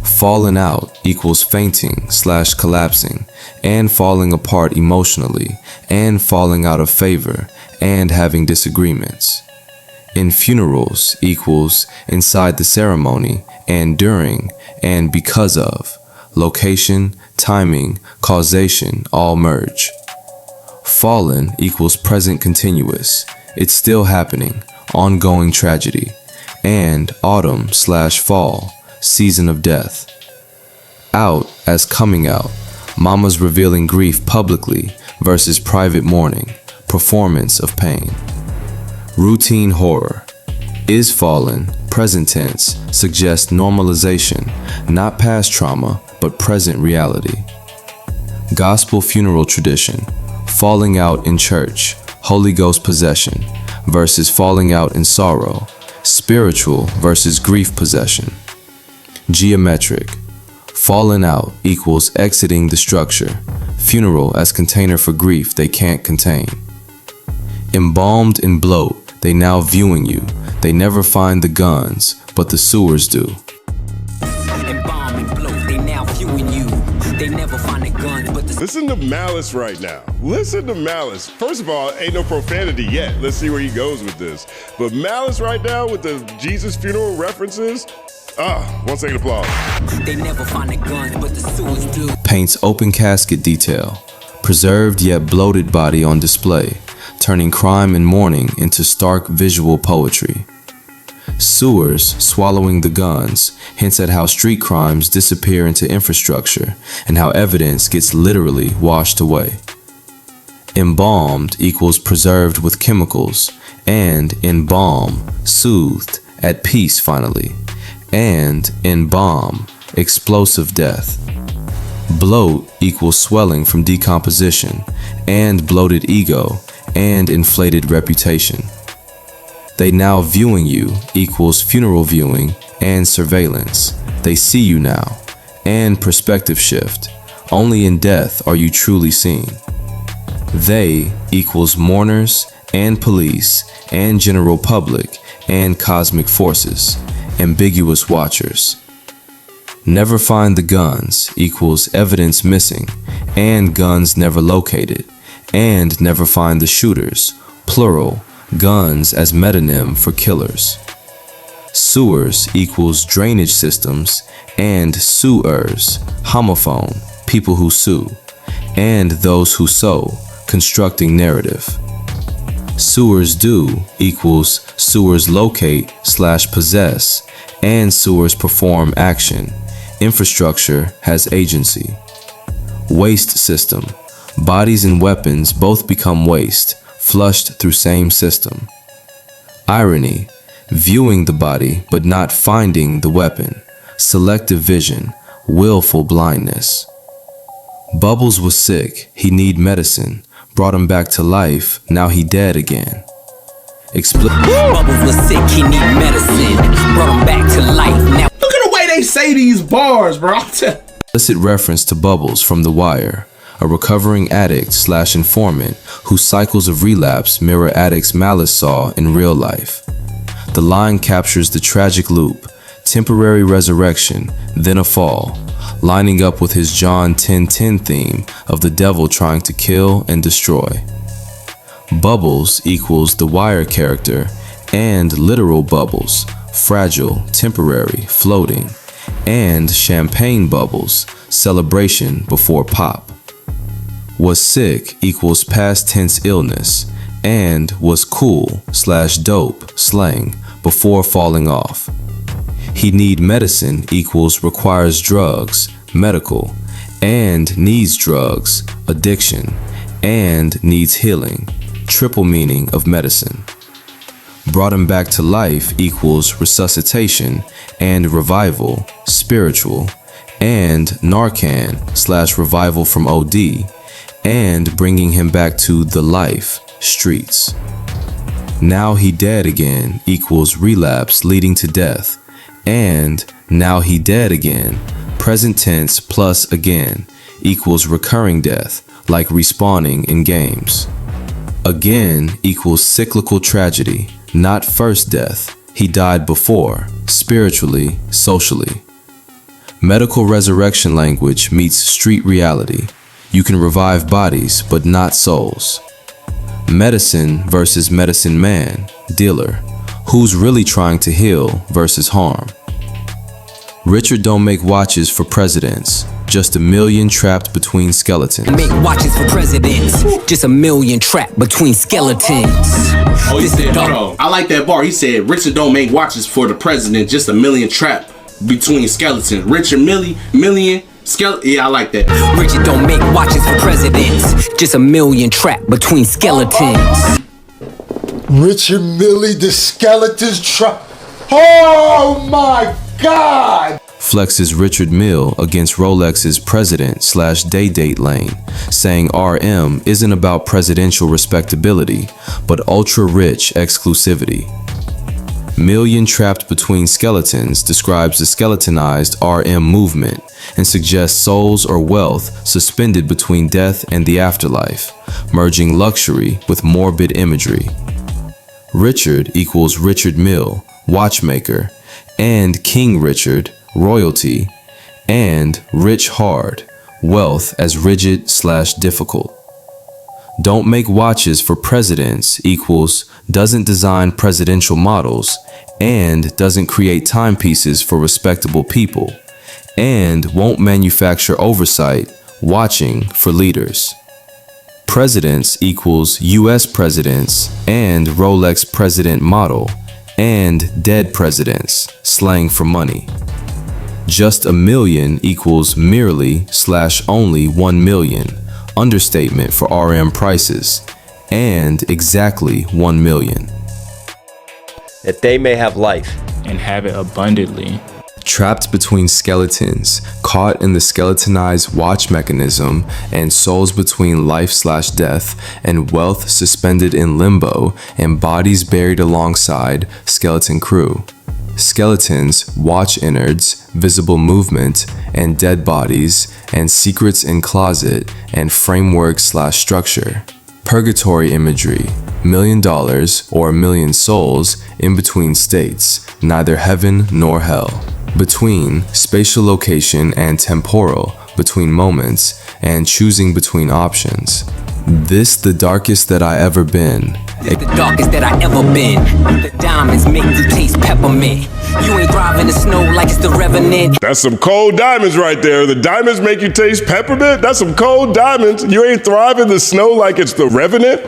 Falling out equals fainting/collapsing, and falling apart emotionally, and falling out of favor, and having disagreements. In funerals equals inside the ceremony, and during, and because of. Location, timing, causation all merge. Fallen equals present continuous. It's still happening, ongoing tragedy. And autumn/fall, season of death. Out as coming out, mamas revealing grief publicly versus private mourning, performance of pain. Routine horror. Is fallen, present tense, suggests normalization, not past trauma, but present reality. Gospel funeral tradition. Falling out in church, Holy Ghost possession, versus falling out in sorrow, spiritual versus grief possession. Geometric. Fallen out equals exiting the structure, funeral as container for grief they can't contain. Embalmed in bloat, they now viewing you. They never find the guns, but the sewers do. Embalmed in bloat, they now viewing you. They never find the guns, but the Listen to Malice right now. Listen to Malice. First of all, ain't no profanity yet. Let's see where he goes with this. But Malice right now with the Jesus funeral references. 1 second applause. They never find the guns, but the sewers do. Paints open casket detail, preserved yet bloated body on display, turning crime and mourning into stark visual poetry. Sewers swallowing the guns hints at how street crimes disappear into infrastructure and how evidence gets literally washed away. Embalmed equals preserved with chemicals, and embalm, soothed, at peace finally, and embalm, explosive death. Bloat equals swelling from decomposition, and bloated ego, and inflated reputation. They now viewing you equals funeral viewing and surveillance. They see you now, and perspective shift. Only in death are you truly seen. They equals mourners and police and general public and cosmic forces, ambiguous watchers. Never find the guns equals evidence missing and guns never located, and never find the shooters, plural, guns as metonym for killers. Sewers equals drainage systems and sewers, homophone, people who sue, and those who sow, constructing narrative. Sewers do equals sewers locate/possess, and sewers perform action. Infrastructure has agency. Waste system. Bodies and weapons both become waste, flushed through same system. Irony. Viewing the body but not finding the weapon. Selective vision. Willful blindness. Bubbles was sick. He need medicine. Brought him back to life, now he dead again. Bubbles was sick, he need medicine. Brought him back to life. Now look at the way they say these bars, bro. Explicit reference to Bubbles from The Wire, a recovering addict / informant whose cycles of relapse mirror addicts Malice saw in real life. The line captures the tragic loop, temporary resurrection, then a fall, lining up with his John 10:10 theme of the devil trying to kill and destroy. Bubbles equals The Wire character and literal bubbles, fragile, temporary, floating, and champagne bubbles, celebration before pop. Was sick equals past tense illness, and was cool / dope slang before falling off. He need medicine equals requires drugs, medical, and needs drugs, addiction, and needs healing, triple meaning of medicine. Brought him back to life equals resuscitation and revival, spiritual, and Narcan / revival from OD, and bringing him back to the life, streets. Now he dead again equals relapse leading to death, and now he dead again, present tense plus again, equals recurring death, like respawning in games. Again equals cyclical tragedy, not first death, he died before, spiritually, socially. Medical resurrection language meets street reality. You can revive bodies, but not souls. Medicine versus medicine man, dealer. Who's really trying to heal versus harm? Richard don't make watches for presidents, just a million trapped between skeletons. make watches for presidents. Just a million trapped between skeletons. Oh, he said, hold on. I like that bar. He said, Richard don't make watches for the president, just a million trapped between skeletons. Richard million skeleton. Yeah, I like that. Richard don't make watches for presidents. Just a million trapped between skeletons. Richard Millie, the skeletons trap. Oh my God! Flexes Richard Mille against Rolex's president / day date lane, saying RM isn't about presidential respectability, but ultra-rich exclusivity. Million trapped between skeletons describes the skeletonized RM movement and suggests souls or wealth suspended between death and the afterlife, merging luxury with morbid imagery. Richard equals Richard Mille, watchmaker, and King Richard, royalty, and rich hard, wealth as rigid / difficult. Don't make watches for presidents equals doesn't design presidential models and doesn't create timepieces for respectable people and won't manufacture oversight, watching for leaders. Presidents equals US presidents and Rolex president model and dead presidents, slang for money. Just a million equals merely / only 1 million, understatement for RM prices, and exactly 1 million. That they may have life. And have it abundantly. Trapped between skeletons, caught in the skeletonized watch mechanism, and souls between life / death, and wealth suspended in limbo, and bodies buried alongside skeleton crew. Skeletons, watch innards, visible movement, and dead bodies, and secrets in closet, and framework / structure. Purgatory imagery, $1 million or a million souls in between states, neither heaven nor hell. Between, spatial location and temporal, between moments, and choosing between options. This the darkest that I ever been. The darkest that I ever been. The diamonds make you taste peppermint. You ain't driving the snow like it's the Revenant. That's some cold diamonds right there. The diamonds make you taste peppermint? That's some cold diamonds. You ain't thriving the snow like it's the Revenant?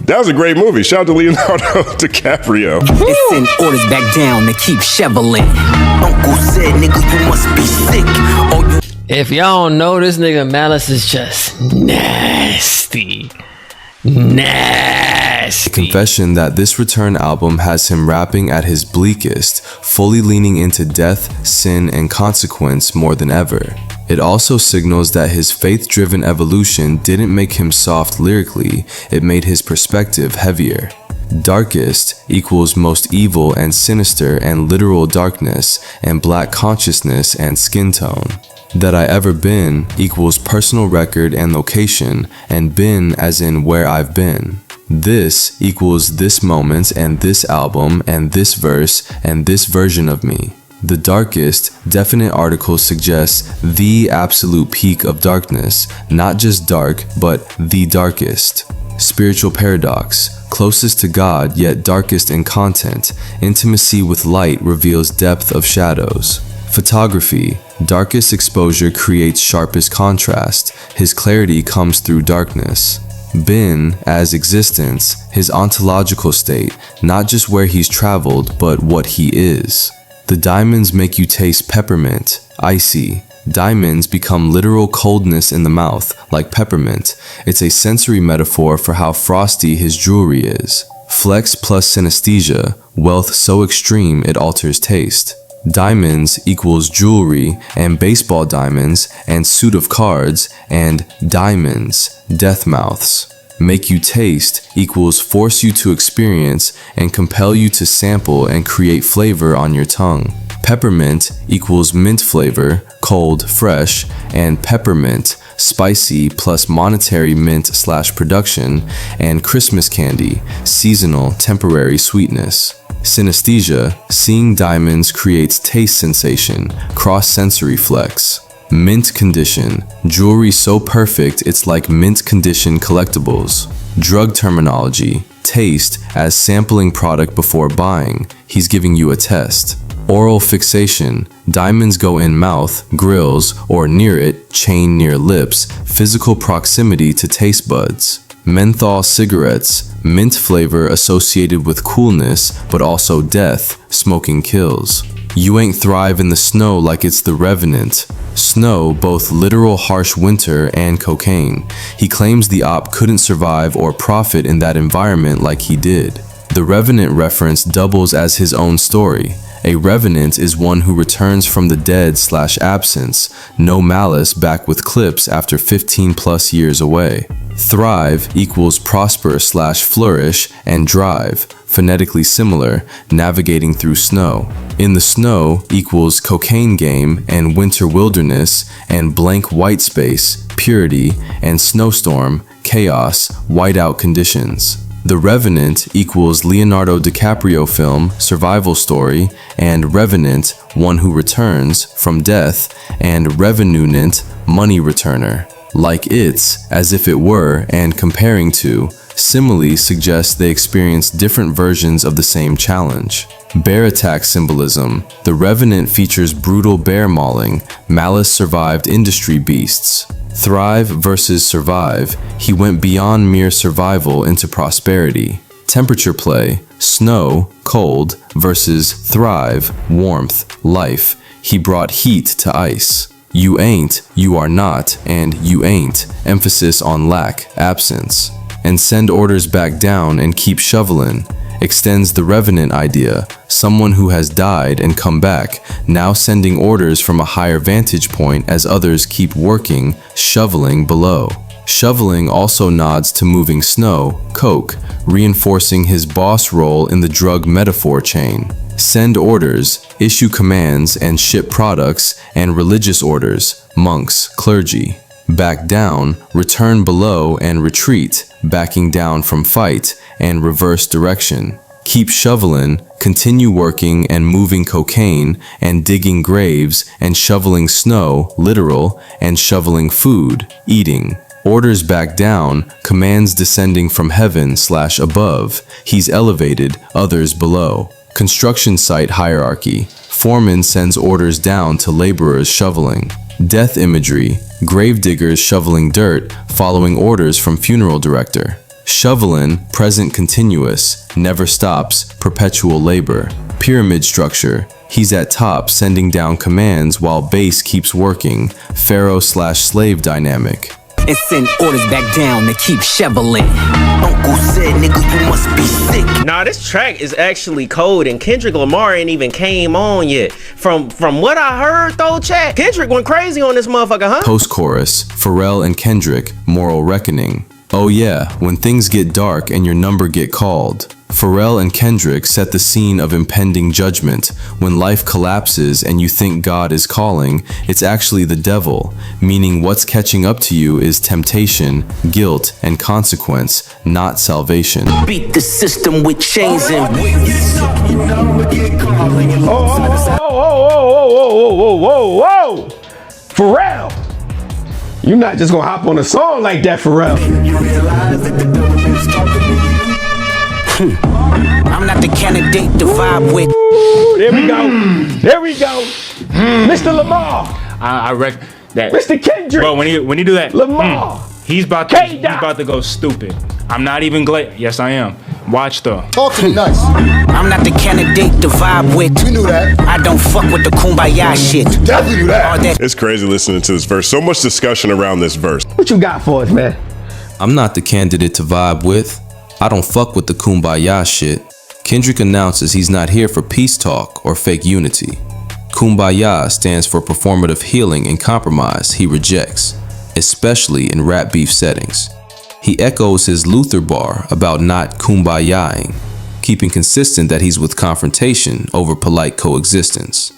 That was a great movie. Shout out to Leonardo DiCaprio. It's send orders back down to keep shoveling. Uncle said, nigga, you must be sick. Oh, you If y'all don't know, this nigga Malice is just nasty. Nasty. Confession that this Return album has him rapping at his bleakest, fully leaning into death, sin, and consequence more than ever. It also signals that his faith-driven evolution didn't make him soft lyrically, it made his perspective heavier. Darkest equals most evil and sinister and literal darkness and black consciousness and skin tone. That I ever been equals personal record and location, and been as in where I've been. This equals this moment and this album and this verse and this version of me. The darkest definite article suggests the absolute peak of darkness, not just dark, but the darkest. Spiritual paradox, closest to God yet darkest in content, intimacy with light reveals depth of shadows. Photography, darkest exposure creates sharpest contrast, his clarity comes through darkness. Been as existence, his ontological state, not just where he's traveled, but what he is. The diamonds make you taste peppermint, icy. Diamonds become literal coldness in the mouth, like peppermint. It's a sensory metaphor for how frosty his jewelry is. Flex plus synesthesia, wealth so extreme it alters taste. Diamonds equals jewelry and baseball diamonds and suit of cards and diamonds, death mouths. Make you taste equals force you to experience and compel you to sample and create flavor on your tongue. Peppermint equals mint flavor, cold, fresh, and peppermint, spicy plus monetary mint/production, and Christmas candy, seasonal, temporary sweetness. Synesthesia, seeing diamonds creates taste sensation, cross-sensory flex. Mint condition, jewelry so perfect it's like mint condition collectibles. Drug terminology, taste as sampling product before buying, he's giving you a test. Oral fixation, diamonds go in mouth, grills, or near it, chain near lips, physical proximity to taste buds. Menthol cigarettes, mint flavor associated with coolness, but also death, smoking kills. You ain't thrive in the snow like it's the Revenant. Snow, both literal harsh winter and cocaine. He claims the op couldn't survive or profit in that environment like he did. The Revenant reference doubles as his own story. A revenant is one who returns from the dead/absence, no malice back with Clipse after 15 plus years away. Thrive equals prosper/flourish and drive, phonetically similar, navigating through snow. In the snow equals cocaine game and winter wilderness and blank white space, purity, and snowstorm, chaos, whiteout conditions. The Revenant equals Leonardo DiCaprio film, survival story, and Revenant, one who returns from death, and Revenunant, money returner. Like it's, as if it were, and comparing to, simile suggests they experience different versions of the same challenge. Bear attack symbolism. The Revenant features brutal bear mauling, malice survived industry beasts. Thrive versus survive, he went beyond mere survival into prosperity. Temperature play, snow, cold, versus thrive, warmth, life, he brought heat to ice. You ain't, you are not, and you ain't, emphasis on lack, absence. And send orders back down and keep shoveling. Extends the Revenant idea, someone who has died and come back, now sending orders from a higher vantage point as others keep working, shoveling below. Shoveling also nods to moving snow, coke, reinforcing his boss role in the drug metaphor chain. Send orders, issue commands and ship products, and religious orders, monks, clergy. Back down, return below and retreat, backing down from fight, and reverse direction. Keep shoveling, continue working and moving cocaine, and digging graves, and shoveling snow, literal, and shoveling food, eating. Orders back down, commands descending from heaven/above, he's elevated, others below. Construction site hierarchy, foreman sends orders down to laborers shoveling. Death imagery, gravediggers shoveling dirt, following orders from funeral director. Shoveling, present continuous, never stops, perpetual labor. Pyramid structure, he's at top sending down commands while base keeps working, pharaoh/slave dynamic. and send orders back down to keep shoveling. Uncle said, nigga, you must be sick. Nah, this track is actually cold, and Kendrick Lamar ain't even came on yet. From what I heard though, chat, Kendrick went crazy on this motherfucker, huh? Post-chorus, Pharrell and Kendrick, Moral Reckoning. Oh yeah, when things get dark and your number get called. Pharrell and Kendrick set the scene of impending judgment. When life collapses and you think God is calling, it's actually the devil, meaning what's catching up to you is temptation, guilt, and consequence, not salvation. Beat the system with chains and Whoa. Pharrell, you're not just gonna hop on a song like that, Pharrell. I'm not the candidate to vibe with. There we go. Mr. Lamar. I reckon that. Mr. Kendrick. Bro, when he do that, Lamar. he's about to go stupid. I'm not even glad. Yes, I am. Watch though. Talk to me nice. I'm not the candidate to vibe with. You knew that. I don't fuck with the kumbaya shit. Definitely knew that. It's crazy listening to this verse. So much discussion around this verse. What you got for us, man? I'm not the candidate to vibe with. I don't fuck with the kumbaya shit. Kendrick announces he's not here for peace talk or fake unity. Kumbaya stands for performative healing and compromise he rejects, especially in rap beef settings. He echoes his Luther bar about not kumbayaing, keeping consistent that he's with confrontation over polite coexistence.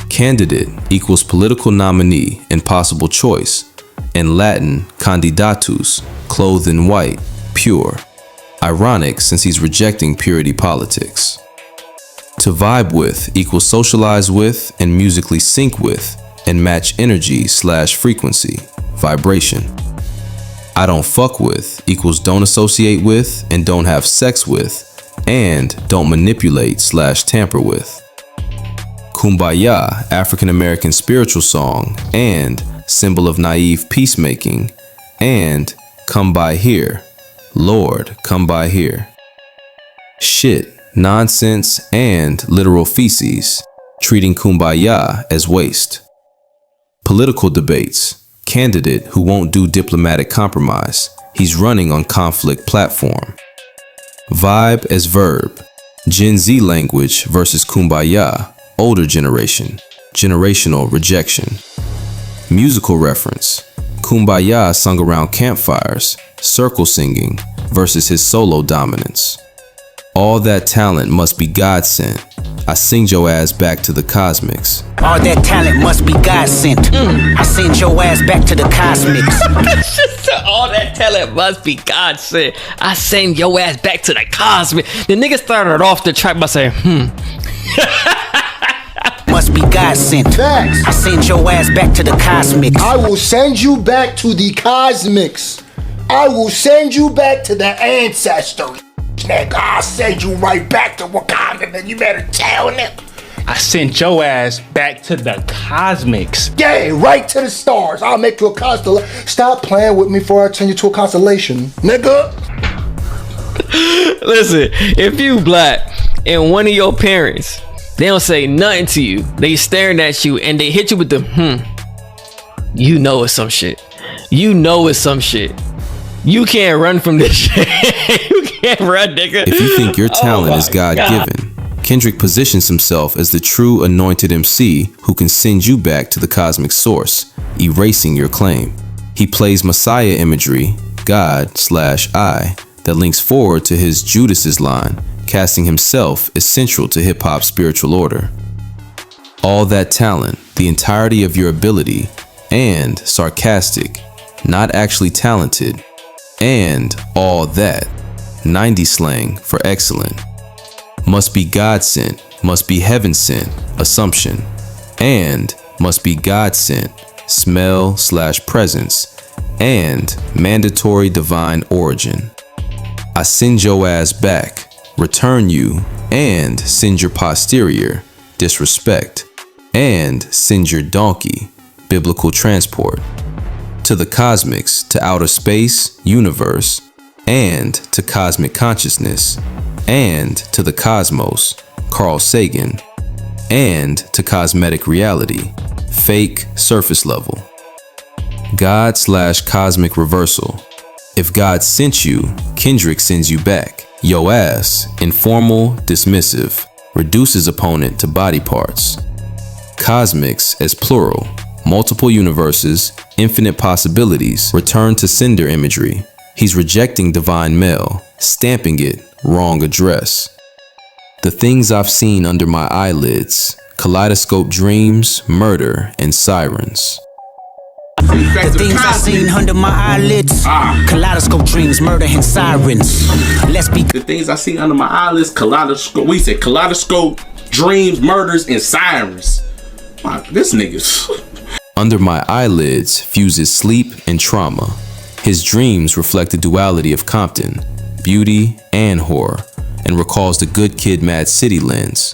Candidate equals political nominee and possible choice. In Latin, candidatus, clothed in white, pure. Ironic since he's rejecting purity politics. To vibe with equals socialize with and musically sync with and match energy/frequency, vibration. I don't fuck with equals don't associate with and don't have sex with and don't manipulate/tamper with. Kumbaya, African American spiritual song and symbol of naive peacemaking, and come by here. Lord, come by here. Shit, nonsense, and literal feces, treating kumbaya as waste. Political debates, candidate who won't do diplomatic compromise. He's running on conflict platform. Vibe as verb, Gen Z language versus kumbaya, older generation, generational rejection. Musical reference, kumbaya sung around campfires, circle singing versus his solo dominance. All that talent must be God sent. I sing your ass back to the cosmics. All that talent must be God sent. I send your ass back to the cosmics. All that talent must be God sent. I send your ass back to the cosmic. The nigga started off the track by saying, Must be God sent. Facts. I send your ass back to the cosmics. I will send you back to the cosmics. I will send you back to the ancestry. Nigga, I'll send you right back to Wakanda, and you better tell them. I sent your ass back to the cosmics. Yeah, right to the stars. I'll make you a constellation. Stop playing with me before I turn you to a constellation, nigga. listen, if you black and one of your parents, they don't say nothing to you, they staring at you and they hit you with the you know it's some shit. You know it's some shit. You can't run from this shit. You can't run, nigga. If you think your talent is God-given, Kendrick positions himself as the true anointed MC who can send you back to the cosmic source, erasing your claim. He plays Messiah imagery, God/I, that links forward to his Judas's line, casting himself as central to hip-hop's spiritual order. All that talent, the entirety of your ability, and sarcastic, not actually talented, and all that, 90s slang for excellent. Must be God sent, must be heaven sent, assumption, and must be God sent, smell/presence, and mandatory divine origin. I send your ass back, return you, and send your posterior, disrespect, and send your donkey, biblical transport, to the cosmics, to outer space, universe, and to cosmic consciousness, and to the cosmos, Carl Sagan, and to cosmetic reality, fake surface level. God/cosmic reversal. If God sent you, Kendrick sends you back. Yo ass, informal, dismissive, reduces opponent to body parts. Cosmics as plural, multiple universes, infinite possibilities, return to sender imagery. He's rejecting divine male, stamping it, wrong address. The things I've seen under my eyelids, kaleidoscope dreams, murder, and sirens. The things I seen under my eyelids, kaleidoscope dreams, murder and sirens. Let's be the things I see under my eyelids, kaleidoscope. We said kaleidoscope, dreams, murders, and sirens. Wow, this nigga's. Under my eyelids fuses sleep and trauma. His dreams reflect the duality of Compton, beauty and horror, and recalls the Good Kid, Mad City lens.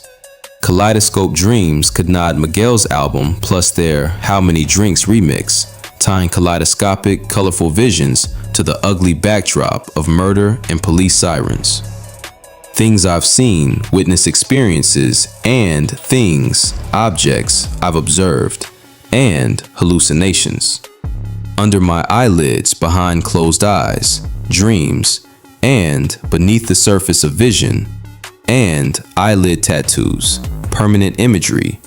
Kaleidoscope Dreams could nod Miguel's album plus their How Many Drinks remix, tying kaleidoscopic, colorful visions to the ugly backdrop of murder and police sirens. Things I've seen, witness experiences, and things, objects I've observed, and hallucinations. Under my eyelids, behind closed eyes, dreams, and beneath the surface of vision, and eyelid tattoos, permanent imagery,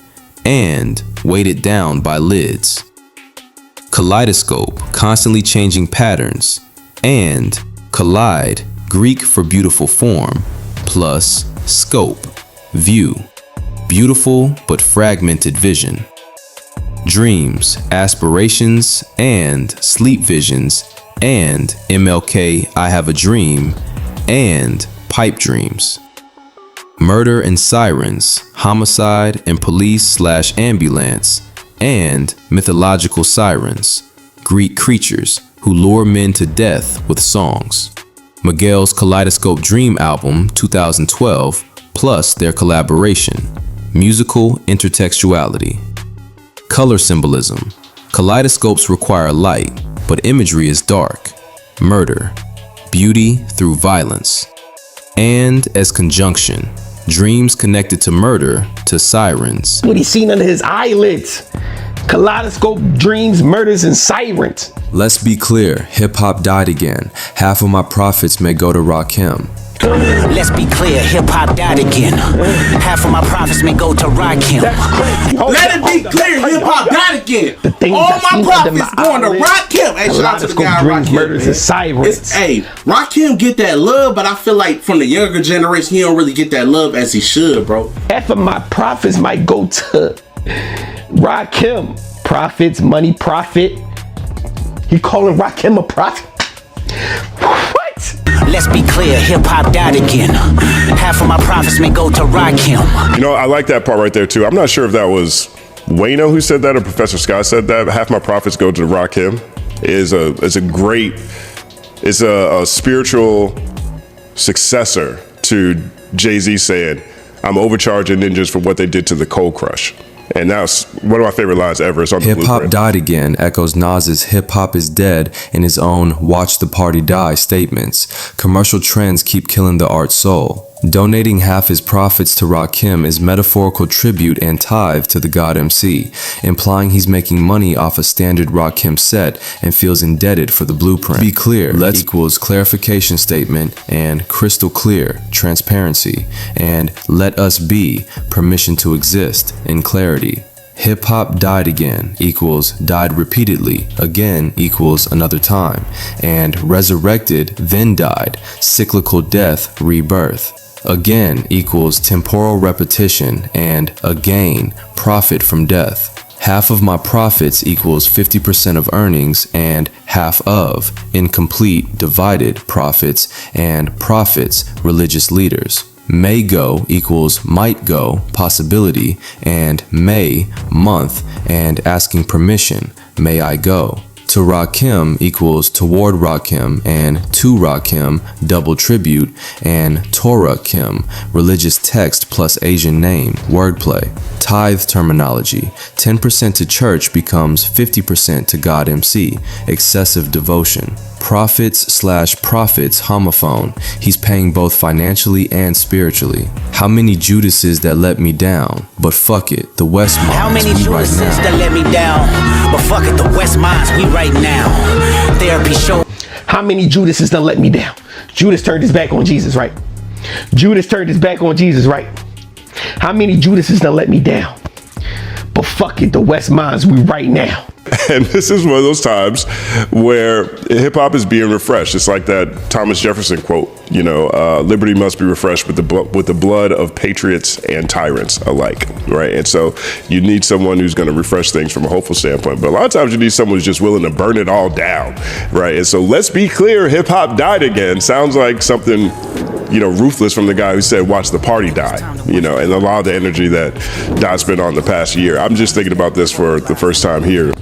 and weighted down by lids. Kaleidoscope, constantly changing patterns, and collide, Greek for beautiful form, plus scope, view, beautiful but fragmented vision. Dreams, aspirations, and sleep visions, and MLK I Have a Dream, and pipe dreams. Murder and sirens, homicide and police/ambulance, and mythological sirens, Greek creatures who lure men to death with songs. Miguel's Kaleidoscope Dream album 2012, plus their collaboration, musical intertextuality. Color symbolism, kaleidoscopes require light, but imagery is dark. Murder, beauty through violence. And as conjunction, dreams connected to murder to sirens. What he's seen under his eyelids. Kaleidoscope dreams, murders, and sirens. Let's be clear, hip-hop died again. Half of my profits may go to Rakim. Let's be clear, hip-hop died again. Half of my profits may go to Rakim. Let it be clear, hip-hop died again. All my profits going to Rakim. Hey, shout out to the guy dreams, Rakim, murders, and sirens. Hey, Rakim get that love, but I feel like from the younger generation, he don't really get that love as he should, bro. Half of my profits might go to Rakim. Profits, money, profit. He calling Rakim a prophet? What? Let's be clear, hip-hop died again. Half of my profits may go to Rakim. You know, I like that part right there too. I'm not sure if that was Wayno who said that or Professor Scott said that. Half my profits go to Rakim is a spiritual successor to Jay-Z saying, I'm overcharging ninjas for what they did to the Cold Crush. And that's one of my favorite lines ever. It's on the Hip hop Blueprint. died again echoes Nas's hip hop is dead in his own watch the party die statements. Commercial trends keep killing the art soul. Donating half his profits to Rakim is metaphorical tribute and tithe to the God MC, implying he's making money off a standard Rakim set and feels indebted for the blueprint. Be clear, let's equals clarification statement and crystal clear, transparency, and let us be, permission to exist, in clarity. Hip hop died again equals died repeatedly, again equals another time, and resurrected then died, cyclical death, rebirth. Again equals temporal repetition, and again, profit from death. Half of my profits equals 50% of earnings, and half of incomplete divided profits, and profits religious leaders. May go equals might go, possibility, and may, month, and asking permission, may I go. To Rakim equals toward Rakim, and to Rakim, double tribute, and Torah Kim, religious text plus Asian name, wordplay. Tithe terminology, 10% to church becomes 50% to God MC, excessive devotion. Prophets/prophets homophone. He's paying both financially and spiritually. How many Judases that let me down? But fuck it, the West Minds. How many we right Judases now. that let me down? But fuck it, the West Minds, we right now. Therapy show. How many Judases done let me down? Judas turned his back on Jesus, right? Judas turned his back on Jesus, right? How many Judases done let me down? But fuck it, the West Minds, we right now. And this is one of those times where hip hop is being refreshed. It's like that Thomas Jefferson quote, you know, liberty must be refreshed with the blood of patriots and tyrants alike, right? And so you need someone who's going to refresh things from a hopeful standpoint. But a lot of times you need someone who's just willing to burn it all down, right? And so let's be clear, hip hop died again. Sounds like something, you know, ruthless from the guy who said, watch the party die, you know, and a lot of the energy that Dot's been on the past year. I'm just thinking about this for the first time here.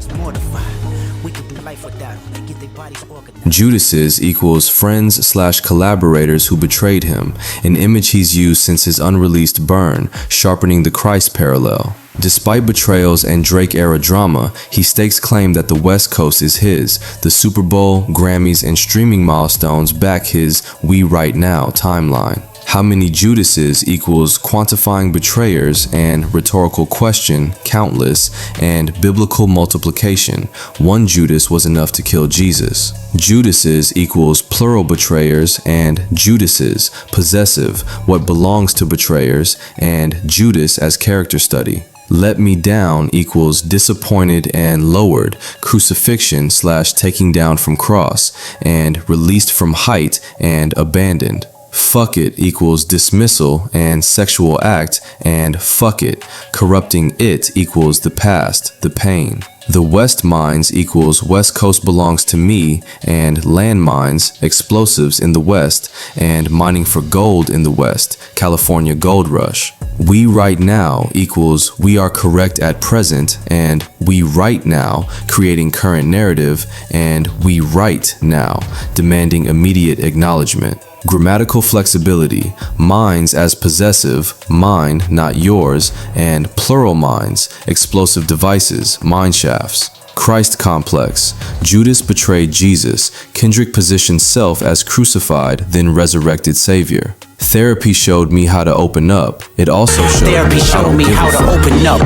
Judases equals friends/collaborators who betrayed him, an image he's used since his unreleased Burn, sharpening the Christ parallel. Despite betrayals and Drake-era drama, he stakes claim that the West Coast is his. The Super Bowl, Grammys, and streaming milestones back his We Right Now timeline. How many Judases equals quantifying betrayers and rhetorical question, countless, and biblical multiplication. One Judas was enough to kill Jesus. Judases equals plural betrayers and Judases, possessive, what belongs to betrayers, and Judas as character study. Let me down equals disappointed and lowered, crucifixion/taking down from cross, and released from height and abandoned. Fuck it equals dismissal and sexual act, and fuck it, corrupting it equals the past, the pain. The West Mines equals West Coast belongs to me, and landmines, explosives in the West, and mining for gold in the West, California gold rush. We right now equals we are correct at present, and we right now, creating current narrative, and we right now, demanding immediate acknowledgement. Grammatical flexibility, minds as possessive, mine, not yours, and plural minds, explosive devices, mine shafts. Christ complex, Judas betrayed Jesus, Kendrick positioned self as crucified, then resurrected savior. Therapy showed me how to open up. It also showed Therapy showed me how to open up.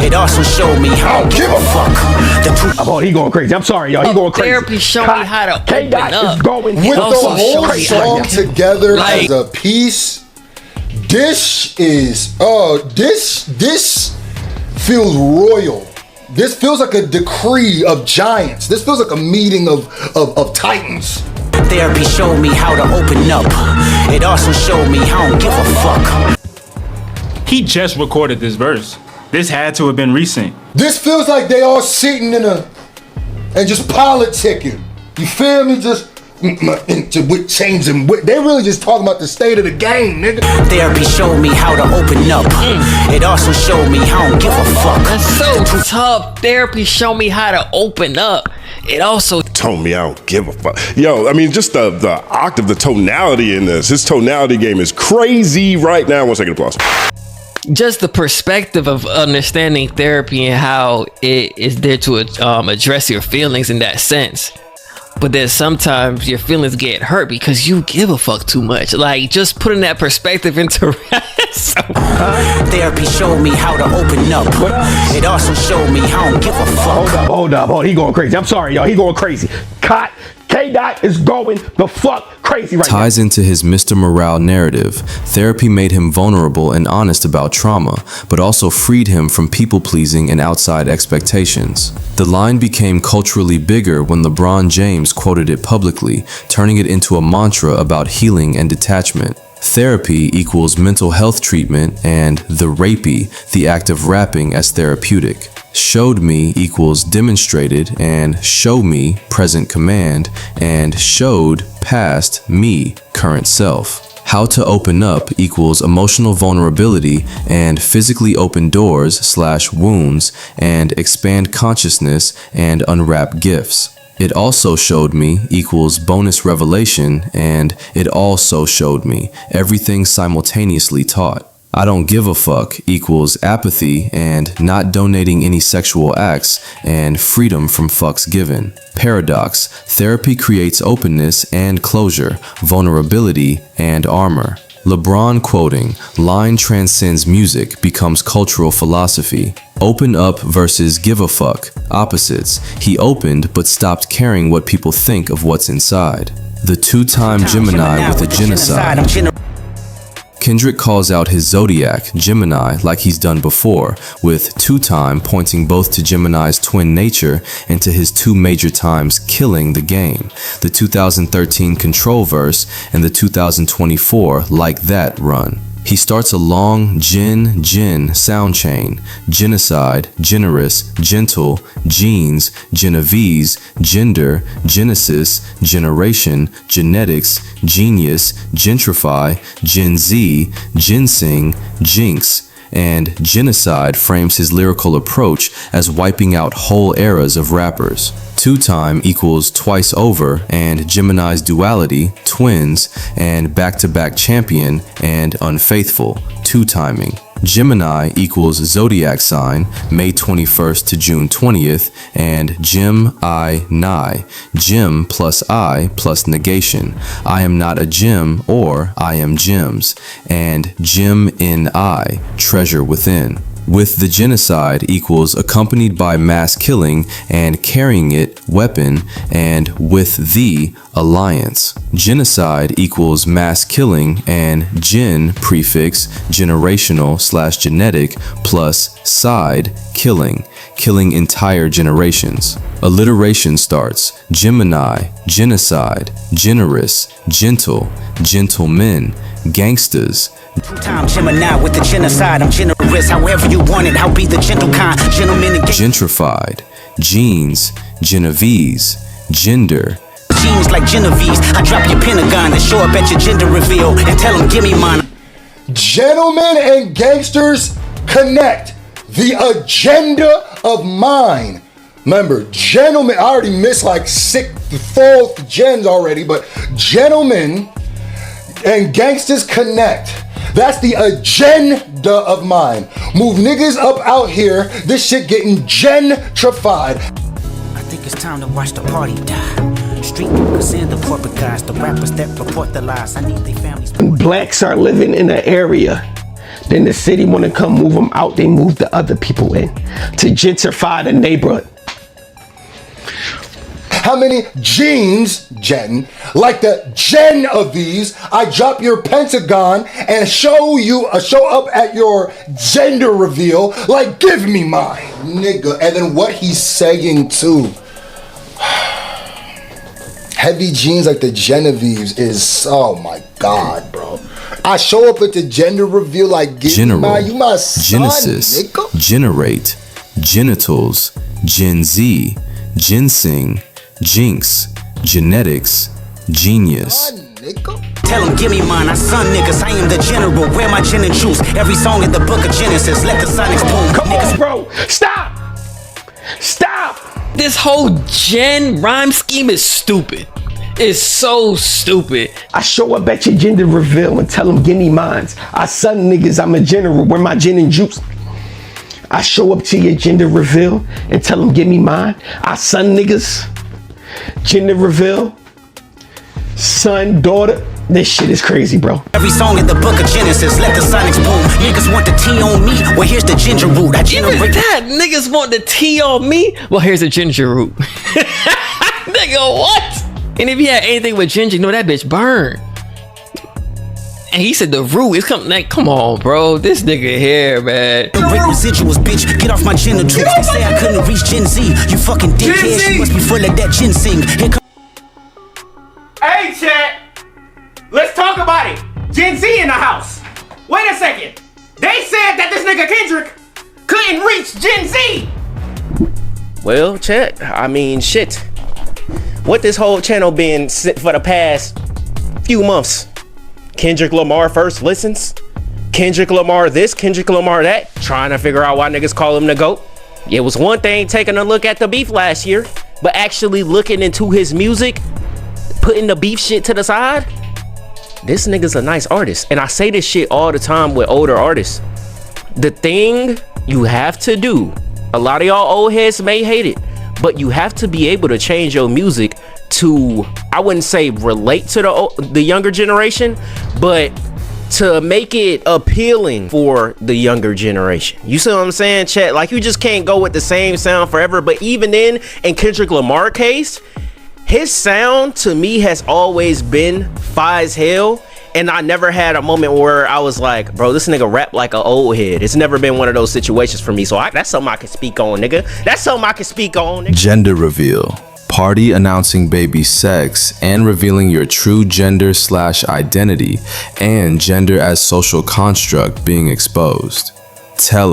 It also showed me how to give a fuck. Oh, he going crazy. I'm sorry, y'all. He going crazy. Therapy showed me how to open up. Is going With the also whole showed me song how together Like- as a piece, this is this feels royal. This feels like a decree of giants. This feels like a meeting of titans. Therapy showed me how to open up. It also showed me how I don't give a fuck. He just recorded this verse. This had to have been recent. This feels like they all sitting and just politicking. You feel me? Just with changing. They really just talking about the state of the game, nigga. Therapy showed me how to open up. It also showed me how I don't give a fuck. That's so tough. Therapy showed me how to open up. It also Told me I don't give a fuck. Yo, I mean, just the octave, the tonality in this. His tonality game is crazy right now. 1 second, applause. just the perspective of understanding therapy and how it is there to address your feelings in that sense. But then sometimes your feelings get hurt because you give a fuck too much. Like, just putting that perspective into Therapy showed me how to open up. It also showed me how I don't give a fuck. Hold up. He going crazy. I'm sorry, y'all. He going crazy. K-Dot is going the fuck crazy right now. Ties into his Mr. Morale narrative. Therapy made him vulnerable and honest about trauma, but also freed him from people-pleasing and outside expectations. The line became culturally bigger when LeBron James quoted it publicly, turning it into a mantra about healing and detachment. Therapy equals mental health treatment, and the rapey, the act of rapping as therapeutic. Showed me equals demonstrated, and show me, present command, and showed, past, me, current self. How to open up equals emotional vulnerability and physically open doors/wounds and expand consciousness and unwrap gifts. It also showed me equals bonus revelation, and it also showed me everything simultaneously taught. I don't give a fuck equals apathy and not donating any sexual acts and freedom from fucks given. Paradox, therapy creates openness and closure, vulnerability and armor. LeBron quoting, line transcends music, becomes cultural philosophy. Open up versus give a fuck, opposites. He opened but stopped caring what people think of what's inside. The two-time Gemini with a genocide. Kendrick calls out his zodiac, Gemini, like he's done before, with two-time pointing both to Gemini's twin nature and to his two major times killing the game, the 2013 Control verse and the 2024 Like That run. He starts a long gen sound chain: genocide, generous, gentle, genes, Genovese, gender, genesis, generation, genetics, genius, gentrify, Gen Z, ginseng, jinx, and genocide frames his lyrical approach as wiping out whole eras of rappers. Two-time equals twice over, and Gemini's duality, twins, and back-to-back champion and unfaithful, two-timing. Gemini equals zodiac sign, May 21st to June 20th, and Gem-I-Ni, Gem plus I plus negation. I am not a gem or I am gems, and Gem in I, treasure within. With the genocide equals accompanied by mass killing and carrying it, weapon, and with the alliance. Genocide equals mass killing and gen prefix generational / genetic plus side killing, killing entire generations. Alliteration starts Gemini, genocide, generous, gentle, gentlemen, gangsters. Two-time Gemini with the genocide. I'm generous, however you want it. I'll be the gentle kind. Gentlemen and gentrified, genes, Genovese, gender. Genes like Genovese. I drop your Pentagon and show up at your gender reveal and tell them, give me mine. Gentlemen and gangsters connect. The agenda of mine. Remember, gentlemen, I already missed like 4th gens already, but gentlemen and gangsters connect. That's the agenda of mine. Move niggas up out here. This shit getting gentrified. I think it's time to watch the party die. Street workers and the corporate guys, the rappers that report the lies. I need their families. When blacks are living in an area, then the city want to come move them out. They move the other people in to gentrify the neighborhood. How many genes, Jen, like the gen of these, I drop your Pentagon and show up at your gender reveal, like give me mine, nigga. And then what he's saying too, heavy genes like the Genevieves is, oh my God, bro. I show up at the gender reveal like give General, me mine, you my son, Genesis, nigga. Generate, genitals, Gen Z, ginseng, jinx, genetics, genius. Tell them, give me mine. I son niggas. I am the general. Wear my gin and juice. Every song in the book of Genesis. Let the sonics boom. Come on, bro. Stop. Stop. This whole gen rhyme scheme is stupid. It's so stupid. I show up at your gender reveal and tell them, give me mines. I son niggas. I'm a general. Wear my gin and juice. I show up to your gender reveal and tell them, give me mine. I son niggas. Gender reveal, son, daughter. This shit is crazy, bro. Every song in the book of Genesis, let the sonics boom. Niggas want the tea on me. Well, here's the ginger root. I generate that. Niggas want the tea on me. Well, here's the ginger root. Nigga, what? And if you had anything with ginger, you know that bitch burn. And he said the root is coming. Like, come on, bro. This nigga here, man. Break residuals, bitch. Get off my genitals. They say I couldn't reach Gen Z. You fucking dickhead. She must be full of that ginseng. Hey, chat. Let's talk about it. Gen Z in the house. Wait a second. They said that this nigga Kendrick couldn't reach Gen Z. Well, chat. I mean, shit. What this whole channel been for the past few months? Kendrick Lamar first listens, Kendrick Lamar this, Kendrick Lamar that, trying to figure out why niggas call him the GOAT. It was one thing taking a look at the beef last year, but actually looking into his music, putting the beef shit to the side, this nigga's a nice artist. And I say this shit all the time with older artists. The thing you have to do, a lot of y'all old heads may hate it, but you have to be able to change your music to, I wouldn't say relate to the younger generation, but to make it appealing for the younger generation. You see what I'm saying, chat? Like, you just can't go with the same sound forever. But even in Kendrick Lamar case, his sound to me has always been fire as hell. And I never had a moment where I was like, bro, this nigga rap like an old head. It's never been one of those situations for me. So that's something I can speak on, nigga. That's something I can speak on, nigga. Gender reveal. Party announcing baby sex and revealing your true gender/identity and gender as social construct being exposed. Tell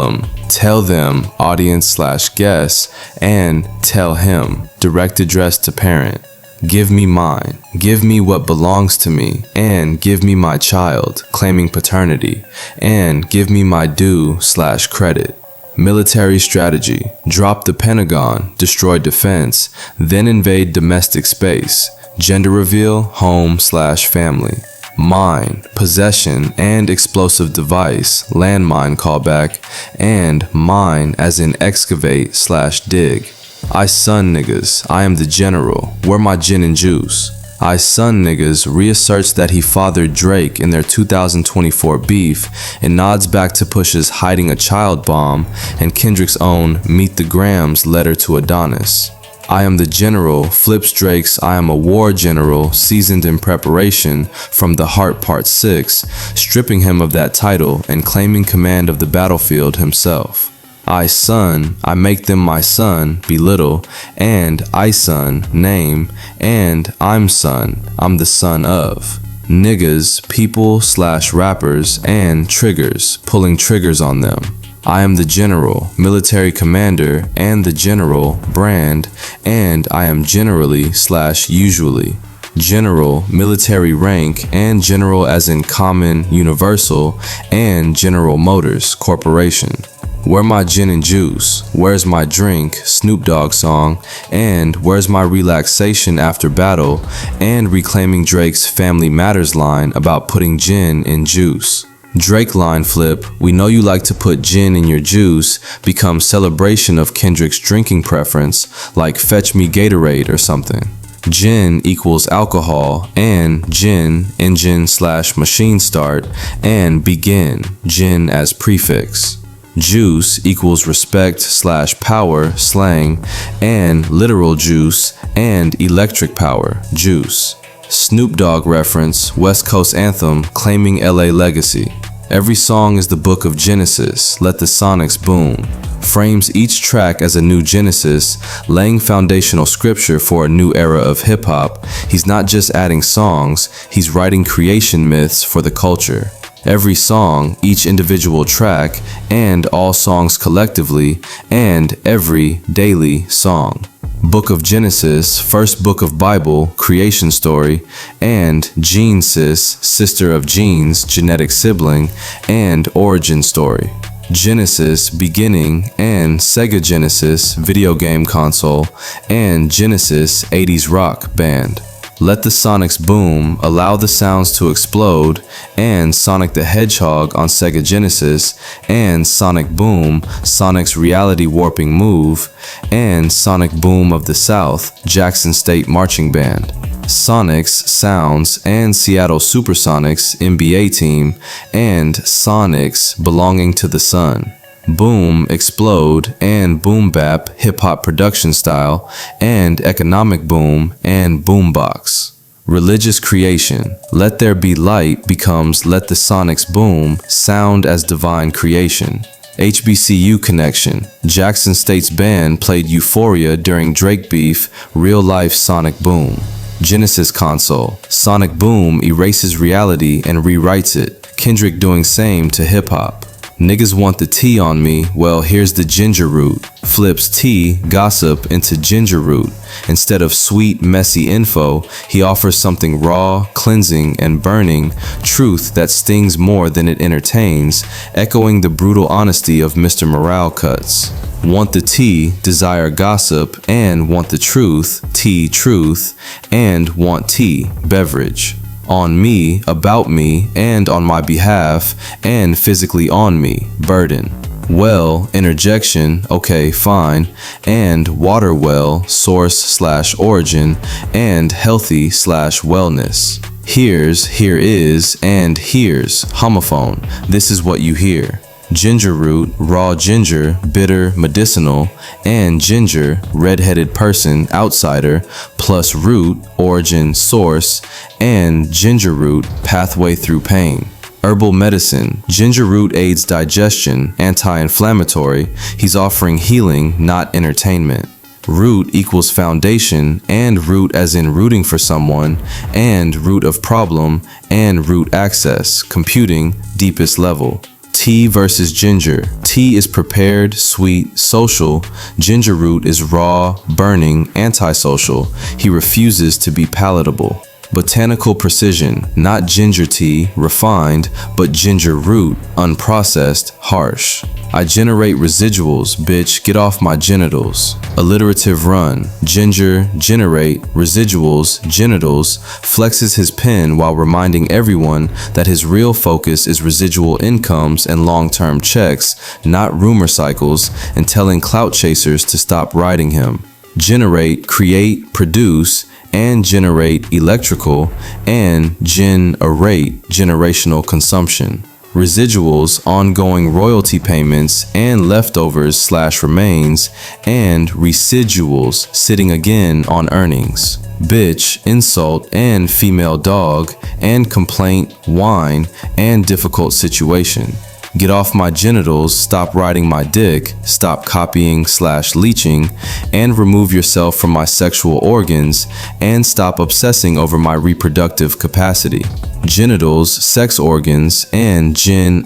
them, audience/guests, and tell him, direct address to parent. Give me mine, give me what belongs to me, and give me my child, claiming paternity, and give me my due/credit. Military strategy. Drop the Pentagon, destroy defense, then invade domestic space. Gender reveal, home/family. Mine, possession and explosive device, landmine callback, and mine as in excavate/dig. I son niggas, I am the general, where my gin and juice. I son niggas reasserts that he fathered Drake in their 2024 beef and nods back to Push's hiding a child bomb and Kendrick's own Meet the Grams letter to Adonis. I am the general flips Drake's I am a war general seasoned in preparation from the Heart Part 6, stripping him of that title and claiming command of the battlefield himself. I son, I make them my son, belittle, and I son, name, and I'm son, I'm the son of. Niggas, people/rappers, and triggers, pulling triggers on them. I am the general, military commander, and the general, brand, and I am generally/usually. General, military rank, and general as in common, universal, and General Motors, corporation. Where my gin and juice, where's my drink, Snoop Dogg song, and where's my relaxation after battle, and reclaiming Drake's Family Matters line about putting gin in juice. Drake line flip, we know you like to put gin in your juice, becomes celebration of Kendrick's drinking preference, like fetch me Gatorade or something. Gin equals alcohol, and gin, engine/machine start, and begin, gin as prefix. Juice equals respect/power, slang, and literal juice, and electric power, juice. Snoop Dogg reference, West Coast anthem, claiming LA legacy. Every song is the book of Genesis, let the sonics boom. Frames each track as a new Genesis, laying foundational scripture for a new era of hip-hop. He's not just adding songs, he's writing creation myths for the culture. Every song, each individual track, and all songs collectively, and every daily song. Book of Genesis, first book of Bible, creation story, and Genesis, sister of genes, genetic sibling, and origin story. Genesis, beginning, and Sega Genesis, video game console, and Genesis, 80s rock band. Let the sonics boom, allow the sounds to explode, and Sonic the Hedgehog on Sega Genesis, and Sonic Boom, Sonic's reality warping move, and Sonic Boom of the South, Jackson State Marching Band. Sonics, Sounds, and Seattle Supersonics, NBA team, and Sonics belonging to the sun. Boom, explode, and boom bap, hip-hop production style, and economic boom, and boombox. Religious creation, let there be light becomes let the sonics boom, sound as divine creation. HBCU connection, Jackson State's band played Euphoria during Drake beef, real-life sonic boom. Genesis console, sonic boom erases reality and rewrites it, Kendrick doing same to hip-hop. Niggas want the tea on me, well here's the ginger root. Flips tea, gossip into ginger root. Instead of sweet, messy info, he offers something raw, cleansing, and burning, truth that stings more than it entertains, echoing the brutal honesty of Mr. Morale cuts. Want the tea, desire gossip, and want the truth, tea truth, and want tea, beverage. On me, about me, and on my behalf, and physically on me, burden. Well, interjection, okay, fine, and water well, source/origin, and healthy /wellness. Here's, here is, and here's, homophone, this is what you hear. Ginger root, raw ginger, bitter, medicinal, and ginger, red-headed person, outsider, plus root, origin, source, and ginger root, pathway through pain. Herbal medicine, ginger root aids digestion, anti-inflammatory, he's offering healing, not entertainment. Root equals foundation, and root as in rooting for someone, and root of problem, and root access, computing, deepest level. Tea versus ginger. Tea is prepared, sweet, social. Ginger root is raw, burning, antisocial. He refuses to be palatable. Botanical precision, not ginger tea, refined, but ginger root, unprocessed, harsh. I generate residuals, bitch, get off my genitals. Alliterative run, ginger, generate, residuals, genitals, flexes his pen while reminding everyone that his real focus is residual incomes and long-term checks, not rumor cycles, and telling clout chasers to stop riding him. Generate, create, produce, and generate electrical, and generate generational consumption. Residuals, ongoing royalty payments, and leftovers/remains, and residuals, sitting again on earnings. Bitch, insult, and female dog, and complaint, whine, and difficult situation. Get off my genitals, stop riding my dick, stop copying/leeching, and remove yourself from my sexual organs, and stop obsessing over my reproductive capacity. Genitals, sex organs, and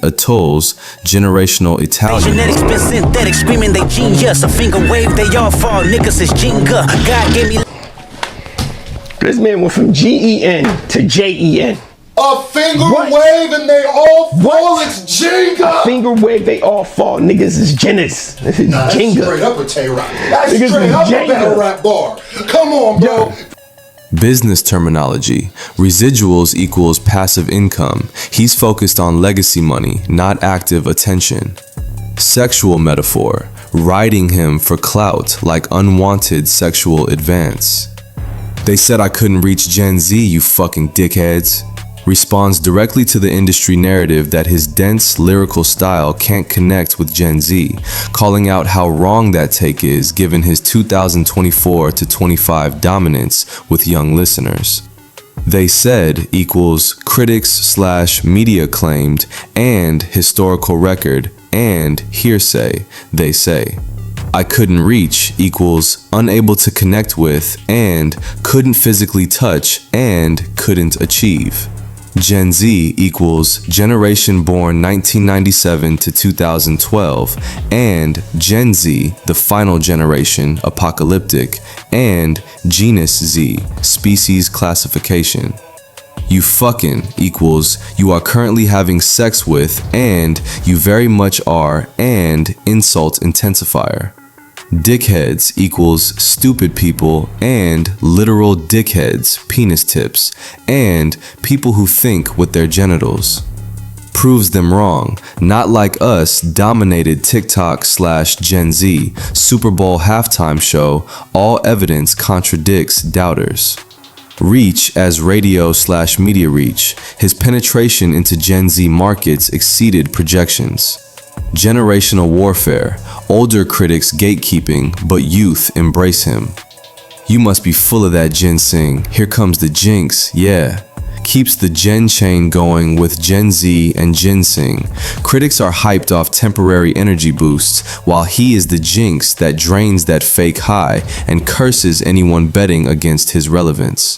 atolls, generational Italian. Genetics been synthetic, screaming they genius. A finger wave, they all fall. Niggas is Jenga. God gave me. This man went from GEN to JEN. A finger wave and they all fall. It's Jenga. A finger wave, they all fall. Niggas is Jenners. This is That's Jenga. straight up a Tay-Rock. That's Niggas straight is up Jenga. a battle rap bar. Come on, bro. Business terminology. Residuals equals passive income. He's focused on legacy money, not active attention. Sexual metaphor. Riding him for clout like unwanted sexual advance. They said I couldn't reach Gen Z, you fucking dickheads. Responds directly to the industry narrative that his dense lyrical style can't connect with Gen Z, calling out how wrong that take is given his 2024 to 25 dominance with young listeners. They said equals critics/media claimed and historical record and hearsay, they say. I couldn't reach equals unable to connect with and couldn't physically touch and couldn't achieve. Gen Z equals generation born 1997 to 2012, and Gen Z, the final generation, apocalyptic, and genus Z, species classification. You fucking equals you are currently having sex with, and you very much are, and insult intensifier. Dickheads equals stupid people and literal dickheads, penis tips, and people who think with their genitals. Proves them wrong, not like us dominated TikTok/Gen Z, Super Bowl halftime show, all evidence contradicts doubters. Reach as radio/media reach, his penetration into Gen Z markets exceeded projections. Generational warfare, older critics gatekeeping, but youth embrace him. You must be full of that ginseng, here comes the jinx, yeah. Keeps the gen chain going with Gen Z and ginseng. Critics are hyped off temporary energy boosts, while he is the jinx that drains that fake high and curses anyone betting against his relevance.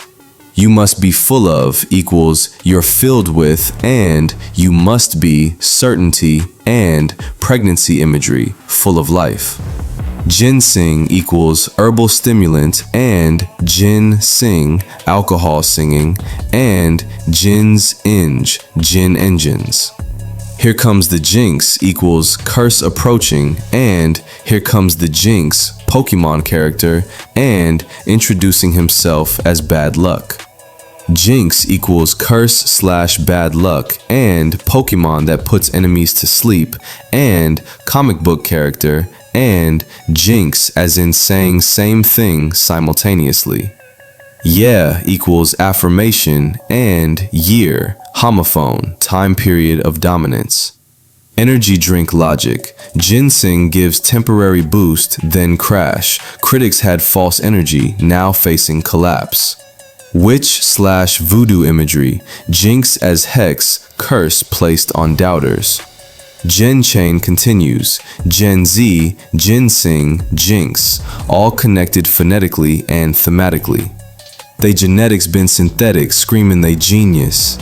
You must be full of equals you're filled with, and you must be certainty and pregnancy imagery, full of life. Ginseng equals herbal stimulant, and ginseng, alcohol singing, and gins gin engines. Here comes the jinx equals curse approaching, and here comes the jinx, Pokemon character, and introducing himself as bad luck. Jinx equals curse/bad luck, and Pokemon that puts enemies to sleep, and comic book character, and jinx as in saying same thing simultaneously. Yeah equals affirmation, and year, homophone, time period of dominance. Energy drink logic. Ginseng gives temporary boost, then crash. Critics had false energy, now facing collapse. Witch/voodoo imagery. Jinx as hex, curse placed on doubters. Gen chain continues. Gen Z, ginseng, jinx, all connected phonetically and thematically. They genetics been synthetic, screaming they genius.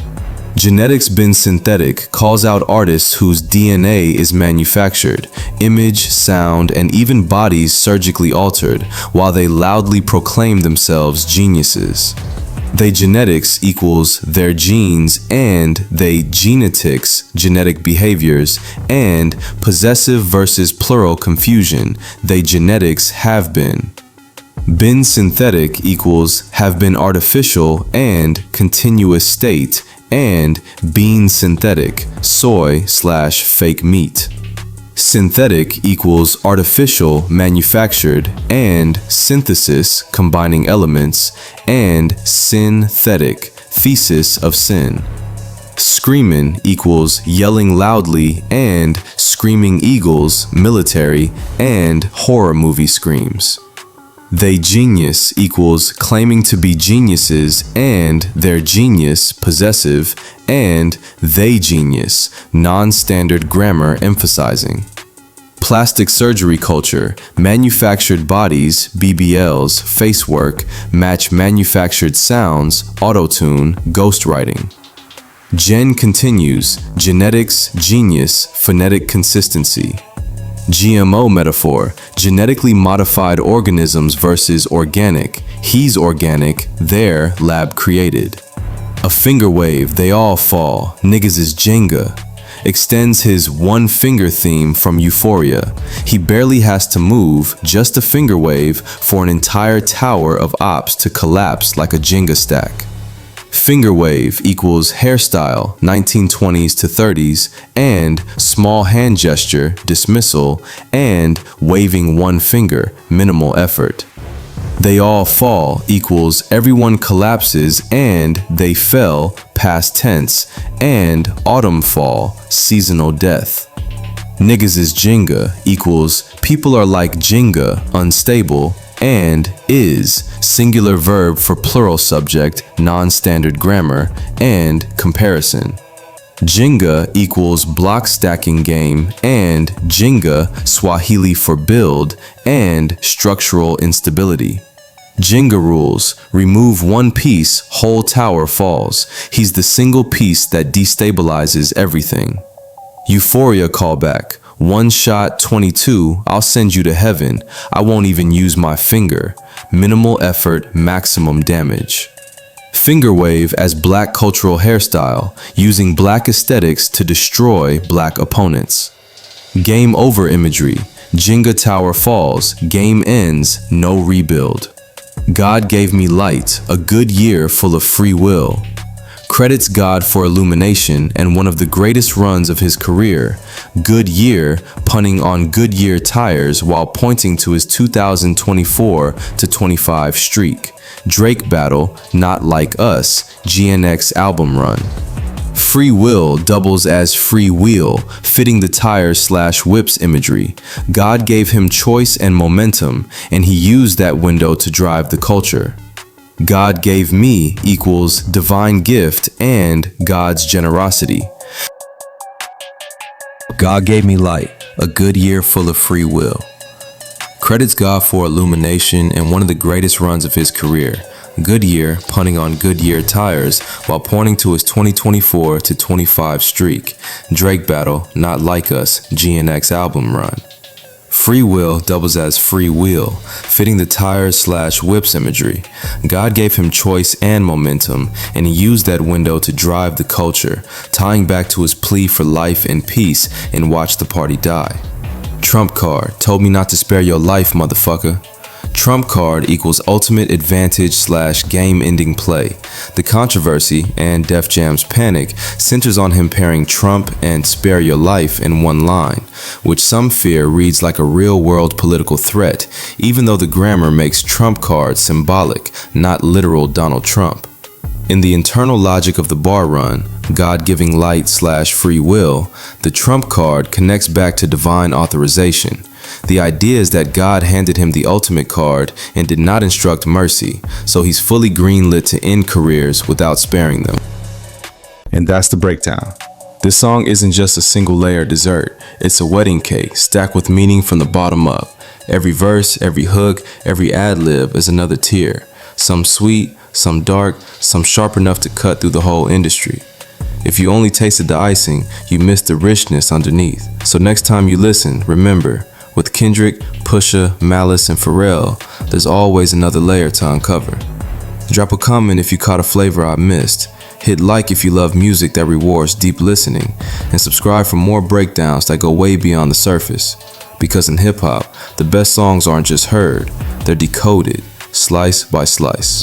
Genetics been synthetic calls out artists whose DNA is manufactured, image, sound, and even bodies surgically altered, while they loudly proclaim themselves geniuses. They genetics equals their genes, and they genetics, genetic behaviors, and possessive versus plural confusion, they genetics have been. Been synthetic equals have been artificial and continuous state, and being synthetic, soy/fake meat. Synthetic equals artificial, manufactured, and synthesis, combining elements, and synthetic, thesis of sin. Screamin' equals yelling loudly, and screaming eagles, military, and horror movie screams. They genius equals claiming to be geniuses, and their genius, possessive, and they genius, non-standard grammar emphasizing. Plastic surgery culture, manufactured bodies, BBLs, face work, match manufactured sounds, auto-tune, ghostwriting. Gen continues, genetics, genius, phonetic consistency. GMO metaphor, genetically modified organisms versus organic. He's organic, they're lab created. A finger wave, they all fall, niggas is Jenga. Extends his one finger theme from Euphoria. He barely has to move, just a finger wave for an entire tower of ops to collapse like a Jenga stack. Finger wave equals hairstyle, 1920s to 30s, and small hand gesture, dismissal, and waving one finger, minimal effort. They all fall equals everyone collapses and they fell, past tense, and autumn fall, seasonal death. Niggas is Jenga equals people are like Jenga, unstable, and is, singular verb for plural subject, non-standard grammar, and comparison. Jenga equals block stacking game, and Jenga, Swahili for build, and structural instability. Jenga rules, remove one piece, whole tower falls. He's the single piece that destabilizes everything. Euphoria callback. One shot, 22, I'll send you to heaven. I won't even use my finger. Minimal effort, maximum damage. Finger wave as black cultural hairstyle, using black aesthetics to destroy black opponents. Game over imagery, Jenga tower falls, game ends, no rebuild. God gave me light, a good year full of free will. Credits God for illumination and one of the greatest runs of his career. Good year, punning on Goodyear tires while pointing to his 2024-25 streak. Drake battle, Not Like Us, GNX album run. Free will doubles as free wheel, fitting the tires/whips imagery. God gave him choice and momentum, and he used that window to drive the culture. God gave me equals divine gift and God's generosity. God gave me light, a good year full of free will. Credits God for illumination and one of the greatest runs of his career. Goodyear, punning on Goodyear tires while pointing to his 2024-25 streak. Drake battle, Not Like Us, GNX album run. Free will doubles as free wheel, fitting the tires/whips imagery. God gave him choice and momentum, and he used that window to drive the culture, tying back to his plea for life and peace in Watch the Party Die. Trump card, told me not to spare your life, motherfucker. Trump card equals ultimate advantage / game ending play. The controversy, and Def Jam's Panic, centers on him pairing Trump and spare your life in one line, which some fear reads like a real world political threat, even though the grammar makes Trump card symbolic, not literal Donald Trump. In the internal logic of the bar run, God-giving light / free will, the Trump card connects back to divine authorization. The idea is that God handed him the ultimate card and did not instruct mercy, so he's fully greenlit to end careers without sparing them. And that's the breakdown. This song isn't just a single layer dessert, it's a wedding cake stacked with meaning from the bottom up. Every verse, every hook, every ad-lib is another tier. Some sweet, some dark, some sharp enough to cut through the whole industry. If you only tasted the icing, you missed the richness underneath. So next time you listen, remember, with Kendrick, Pusha, Malice, and Pharrell, there's always another layer to uncover. Drop a comment if you caught a flavor I missed. Hit like if you love music that rewards deep listening, and subscribe for more breakdowns that go way beyond the surface. Because in hip-hop, the best songs aren't just heard, they're decoded, slice by slice.